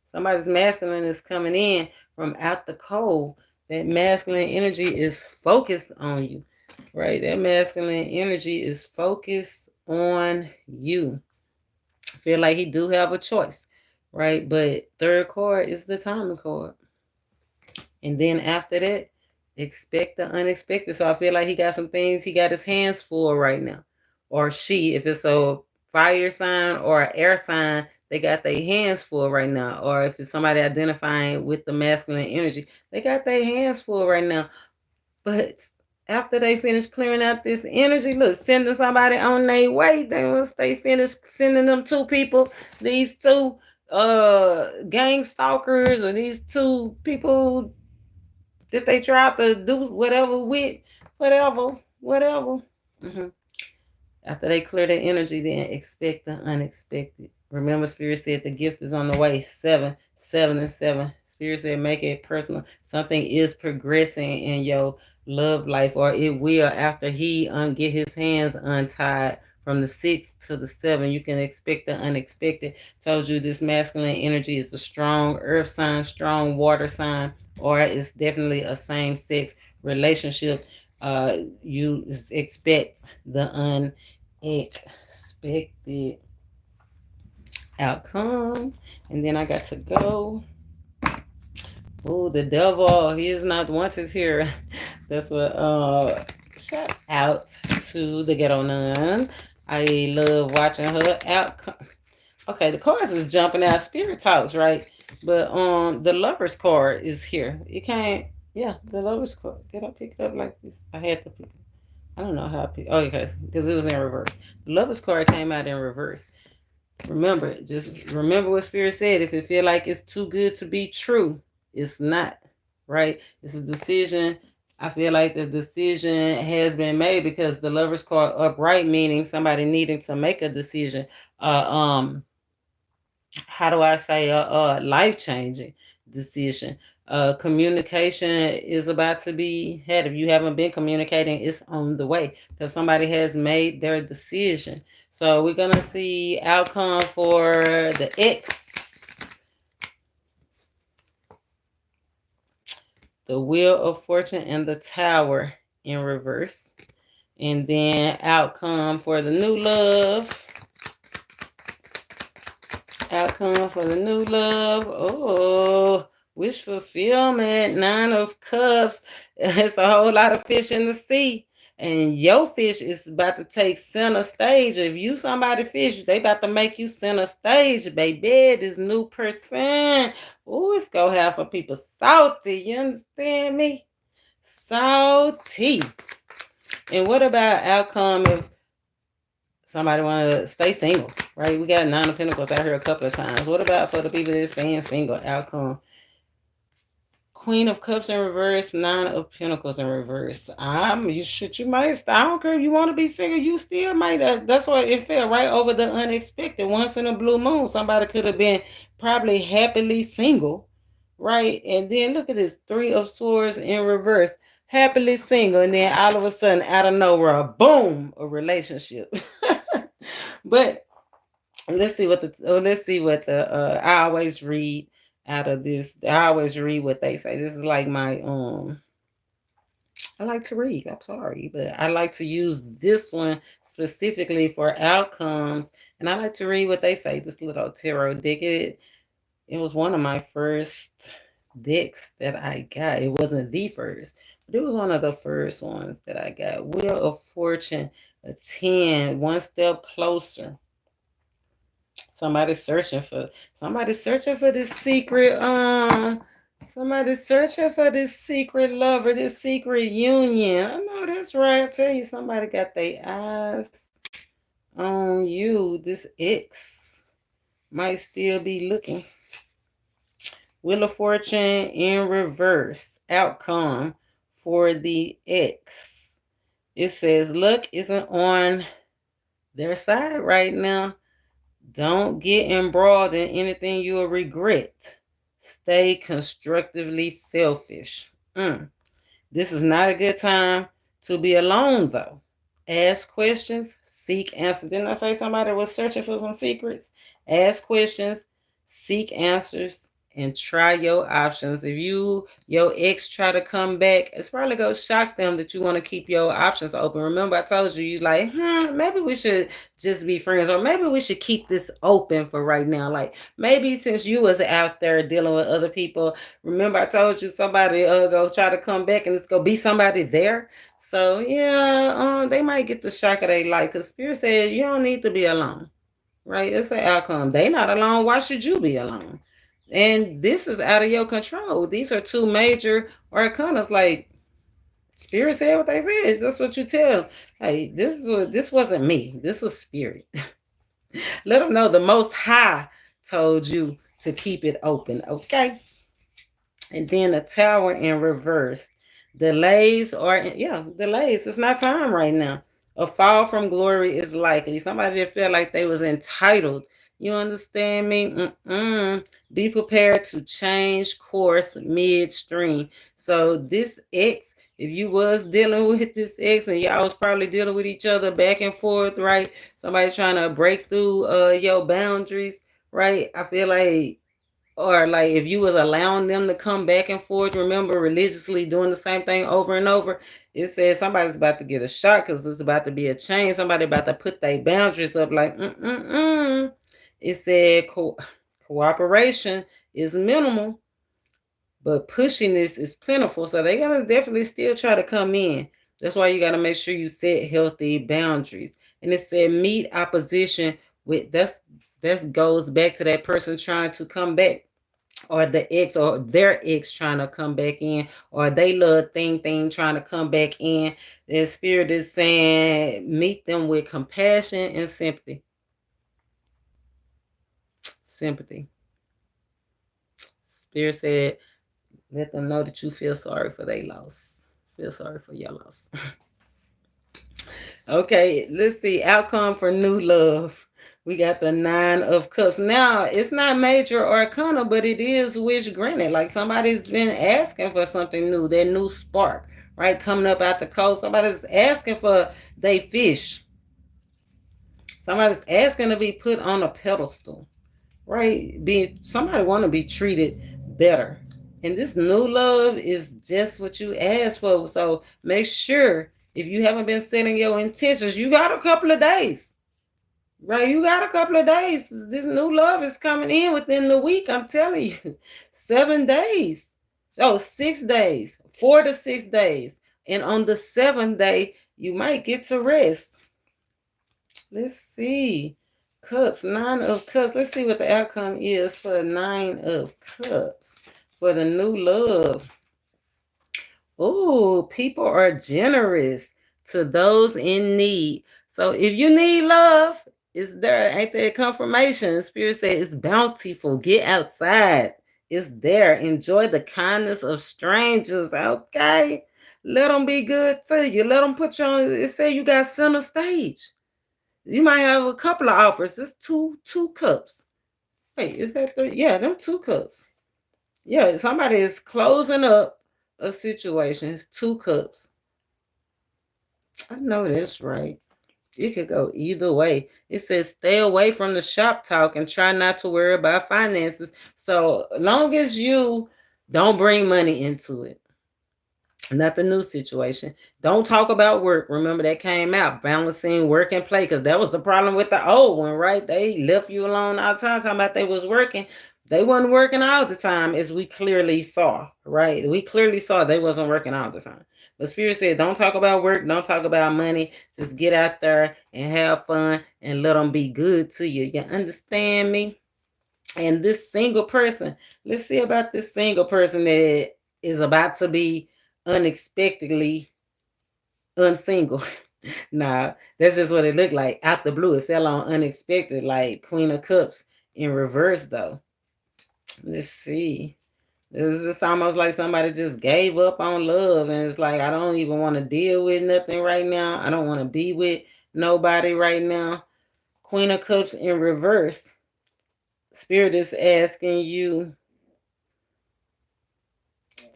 Somebody's masculine is coming in from out the cold. That masculine energy is focused on you, right? That masculine energy is focused on you. I feel like he do have a choice, right? But third card is the timing card. And then after that, expect the unexpected. So I feel like he got some things he got his hands full right now. Or she, if it's a fire sign or an air sign, they got their hands full right now. Or if it's somebody identifying with the masculine energy, they got their hands full right now. But after they finish clearing out this energy, look, sending somebody on their way. Then once they finish sending them two people, these two gang stalkers or these two people that they tried to do whatever with, whatever. Mm-hmm. After they clear their energy, then expect the unexpected. Remember, Spirit said the gift is on the way. 7, 7, and 7. Spirit said make it personal. Something is progressing in your love life, or it will after he get his hands untied. From the 6 to the 7, you can expect the unexpected. Told you this masculine energy is a strong earth sign, strong water sign, or it's definitely a same-sex relationship. You expect the unexpected outcome. And then I got to go. Oh, the devil, he is not wanted here. That's what shout out to the ghetto nun. I love watching her outcome. Okay, the cards is jumping out. Spirit talks, right? But the lover's card is here. You can't, yeah, the lover's card. Did I pick it up like this? I had to pick it. I don't know how I picked. Oh, okay, because it was in reverse. The lover's card came out in reverse. Remember, just remember what Spirit said. If it feel like it's too good to be true, it's not, right? It's a decision. I feel like the decision has been made because the lover's card upright, meaning somebody needing to make a decision. How do I say life-changing decision. Communication is about to be had. If you haven't been communicating, it's on the way because somebody has made their decision. So we're gonna see outcome for the X, the Wheel of Fortune, and the Tower in reverse. And then outcome for the new love. Outcome for the new love. Oh, wish fulfillment. 9 of Cups. It's a whole lot of fish in the sea. And your fish is about to take center stage. If you somebody fish, they about to make you center stage, baby. This new person. Oh, it's gonna have some people salty. You understand me? Salty. And what about outcome if somebody want to stay single, right? We got 9 of Pentacles out here a couple of times. What about for the people that's staying single? Outcome. Queen of Cups in reverse, 9 of Pentacles in reverse. You might, I don't care if you want to be single, you still might. That's why it fell right over the unexpected. Once in a blue moon, somebody could have been probably happily single, right? And then look at this, 3 of Swords in reverse. Happily single, and then all of a sudden, out of nowhere, boom, a relationship. But let's see what I always read out of this. I always read what they say. This is like my I like to read. I'm sorry, but I like to use this one specifically for outcomes, and I like to read what they say. This little tarot deck, it was one of my first decks that I got. It wasn't the first, but it was one of the first ones that I got. Wheel of Fortune, a 10, one step closer. Somebody's searching for this secret somebody's searching for this secret lover, this secret union. I know that's right. I'm telling you, somebody got their eyes on you. This X might still be looking. Wheel of Fortune in reverse. Outcome for the X. It says luck isn't on their side right now. Don't get embroiled in anything you'll regret. Stay constructively selfish. This is not a good time to be alone, though. Ask questions, seek answers. Didn't I say somebody was searching for some secrets? Ask questions, seek answers, and try your options. If your ex try to come back, it's probably gonna shock them that you want to keep your options open. Remember, I told you, you like, maybe we should just be friends, or maybe we should keep this open for right now. Like, maybe since you was out there dealing with other people, remember I told you somebody go try to come back and it's gonna be somebody there. So yeah, they might get the shock of their life, because Spirit said you don't need to be alone. Right? It's an outcome. They not alone. Why should you be alone? And this is out of your control. These are two major arcanas. Like, Spirit said what they said. That's what you tell them. Hey, this wasn't me. This was Spirit. Let them know the Most High told you to keep it open. Okay. And then the Tower in reverse. Delays. It's not time right now. A fall from glory is likely. Somebody that felt like they was entitled. You understand me? Be prepared to change course midstream. So this ex, if you was dealing with this ex and y'all was probably dealing with each other back and forth, right? Somebody trying to break through your boundaries, right? I feel like, or like if you was allowing them to come back and forth, remember, religiously doing the same thing over and over, it says somebody's about to get a shot because it's about to be a change. Somebody about to put their boundaries up. Like, it said cooperation is minimal, but pushiness is plentiful. So they're gonna definitely still try to come in. That's why you got to make sure you set healthy boundaries. And it said meet opposition with that goes back to that person trying to come back, or the ex or their ex trying to come back in, or they little thing trying to come back in. The Spirit is saying meet them with compassion and sympathy. Spirit said let them know that you feel sorry for their loss. Feel sorry for your loss. Okay, let's see. Outcome for new love. We got the 9 of Cups. Now, it's not major arcana, but it is wish granted. Like somebody's been asking for something new, that new spark, right? Coming up out the coast. Somebody's asking for they fish. Somebody's asking to be put on a pedestal, right? Somebody want to be treated better. And this new love is just what you asked for. So make sure, if you haven't been setting your intentions, you got a couple of days. Right, you got a couple of days. This new love is coming in within the week. I'm telling you, 7 days. 6 days, 4 to 6 days. And on the 7th day, you might get to rest. Let's see. Cups, 9 of Cups. Let's see what the outcome is for the 9 of Cups for the new love. Oh, people are generous to those in need. So if you need love, it's there. Ain't there confirmation? Spirit says it's bountiful. Get outside. It's there. Enjoy the kindness of strangers. Okay. Let them be good to you. Let them put you on. It say you got center stage. You might have a couple of offers. It's two cups. Wait, is that 3? Yeah, them 2 cups. Yeah, somebody is closing up a situation. It's 2 cups. I know that's right. It could go either way. It says stay away from the shop talk and try not to worry about finances. So long as you don't bring money into it. Not the new situation. Don't talk about work. Remember that came out, balancing work and play, because that was the problem with the old one, right? They left you alone all the time, talking about they was working. They wasn't working all the time, as we clearly saw, right? We clearly saw they wasn't working all the time. But Spirit said, don't talk about work. Don't talk about money. Just get out there and have fun and let them be good to you. You understand me? And this single person, let's see about this single person that is about to be unexpectedly unsingle. Nah, that's just what it looked like. Out the blue, it fell on unexpected, like Queen of Cups in reverse, though. Let's see. It's almost like somebody just gave up on love, and it's like, I don't even want to deal with nothing right now. I don't want to be with nobody right now. Queen of Cups in reverse. Spirit is asking you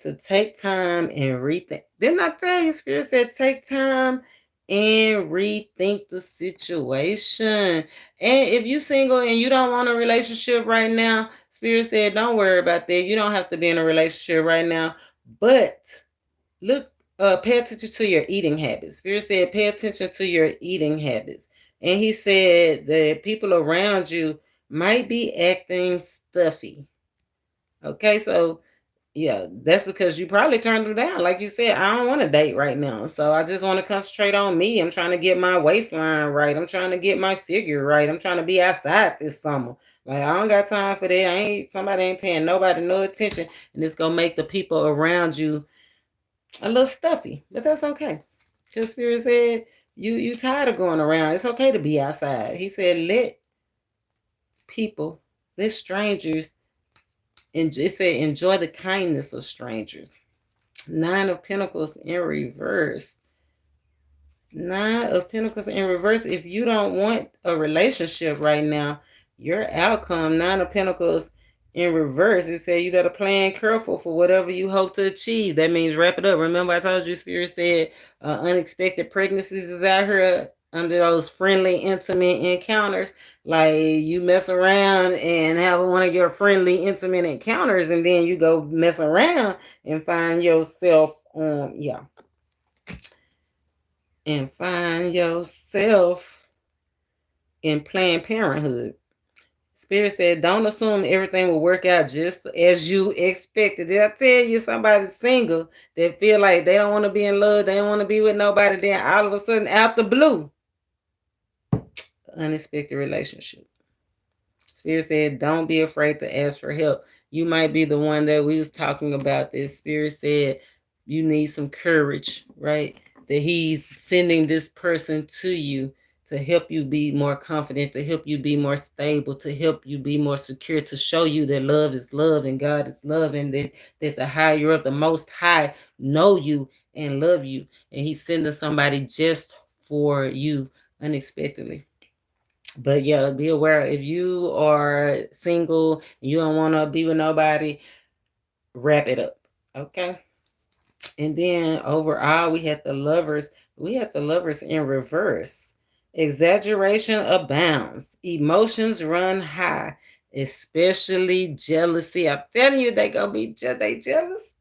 to take time and rethink. Didn't I tell you? Spirit said take time and rethink the situation. And if you single and you don't want a relationship right now, Spirit said, don't worry about that. You don't have to be in a relationship right now. But look, pay attention to your eating habits. Spirit said, pay attention to your eating habits. And he said that people around you might be acting stuffy. Okay, so yeah, that's because you probably turned them down. Like you said, I don't want to date right now. So I just want to concentrate on me. I'm trying to get my waistline right. I'm trying to get my figure right. I'm trying to be outside this summer. Like, I don't got time for that. Somebody ain't paying nobody no attention. And it's gonna make the people around you a little stuffy. But that's okay. Just Spirit said, you tired of going around. It's okay to be outside. He said, let strangers, and it said, enjoy the kindness of strangers. Nine of Pentacles in reverse. Nine of Pentacles in reverse. If you don't want a relationship right now, your outcome, Nine of Pentacles in reverse, it said you got to plan careful for whatever you hope to achieve. That means wrap it up. Remember I told you Spirit said unexpected pregnancies is out here under those friendly, intimate encounters. Like, you mess around and have one of your friendly, intimate encounters, and then you go mess around and find yourself on, and find yourself in Planned Parenthood. Spirit said, don't assume everything will work out just as you expected. Did I tell you somebody's single that feel like they don't want to be in love, they don't want to be with nobody, then all of a sudden, out the blue, unexpected relationship. Spirit said, don't be afraid to ask for help. You might be the one that we was talking about this. Spirit said, you need some courage, right? That he's sending this person to you to help you be more confident, to help you be more stable, to help you be more secure, to show you that love is love and God is love, and that the higher up, the Most High, know you and love you. And he's sending somebody just for you unexpectedly. But yeah, be aware, if you are single and you don't want to be with nobody, wrap it up. Okay. And then overall, we had the lovers. We had the lovers in reverse. Exaggeration abounds. Emotions run high, especially jealousy. I'm telling you, they gonna be they jealous.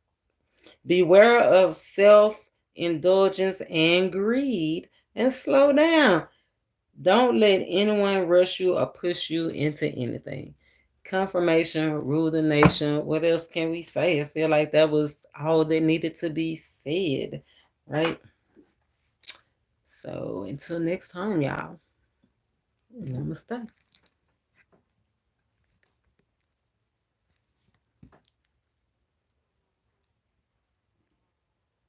Beware of self-indulgence and greed, and slow down. Don't let anyone rush you or push you into anything. Confirmation, rule the nation. What else can we say? I feel like that was all that needed to be said, right? So until next time, y'all. Namaste.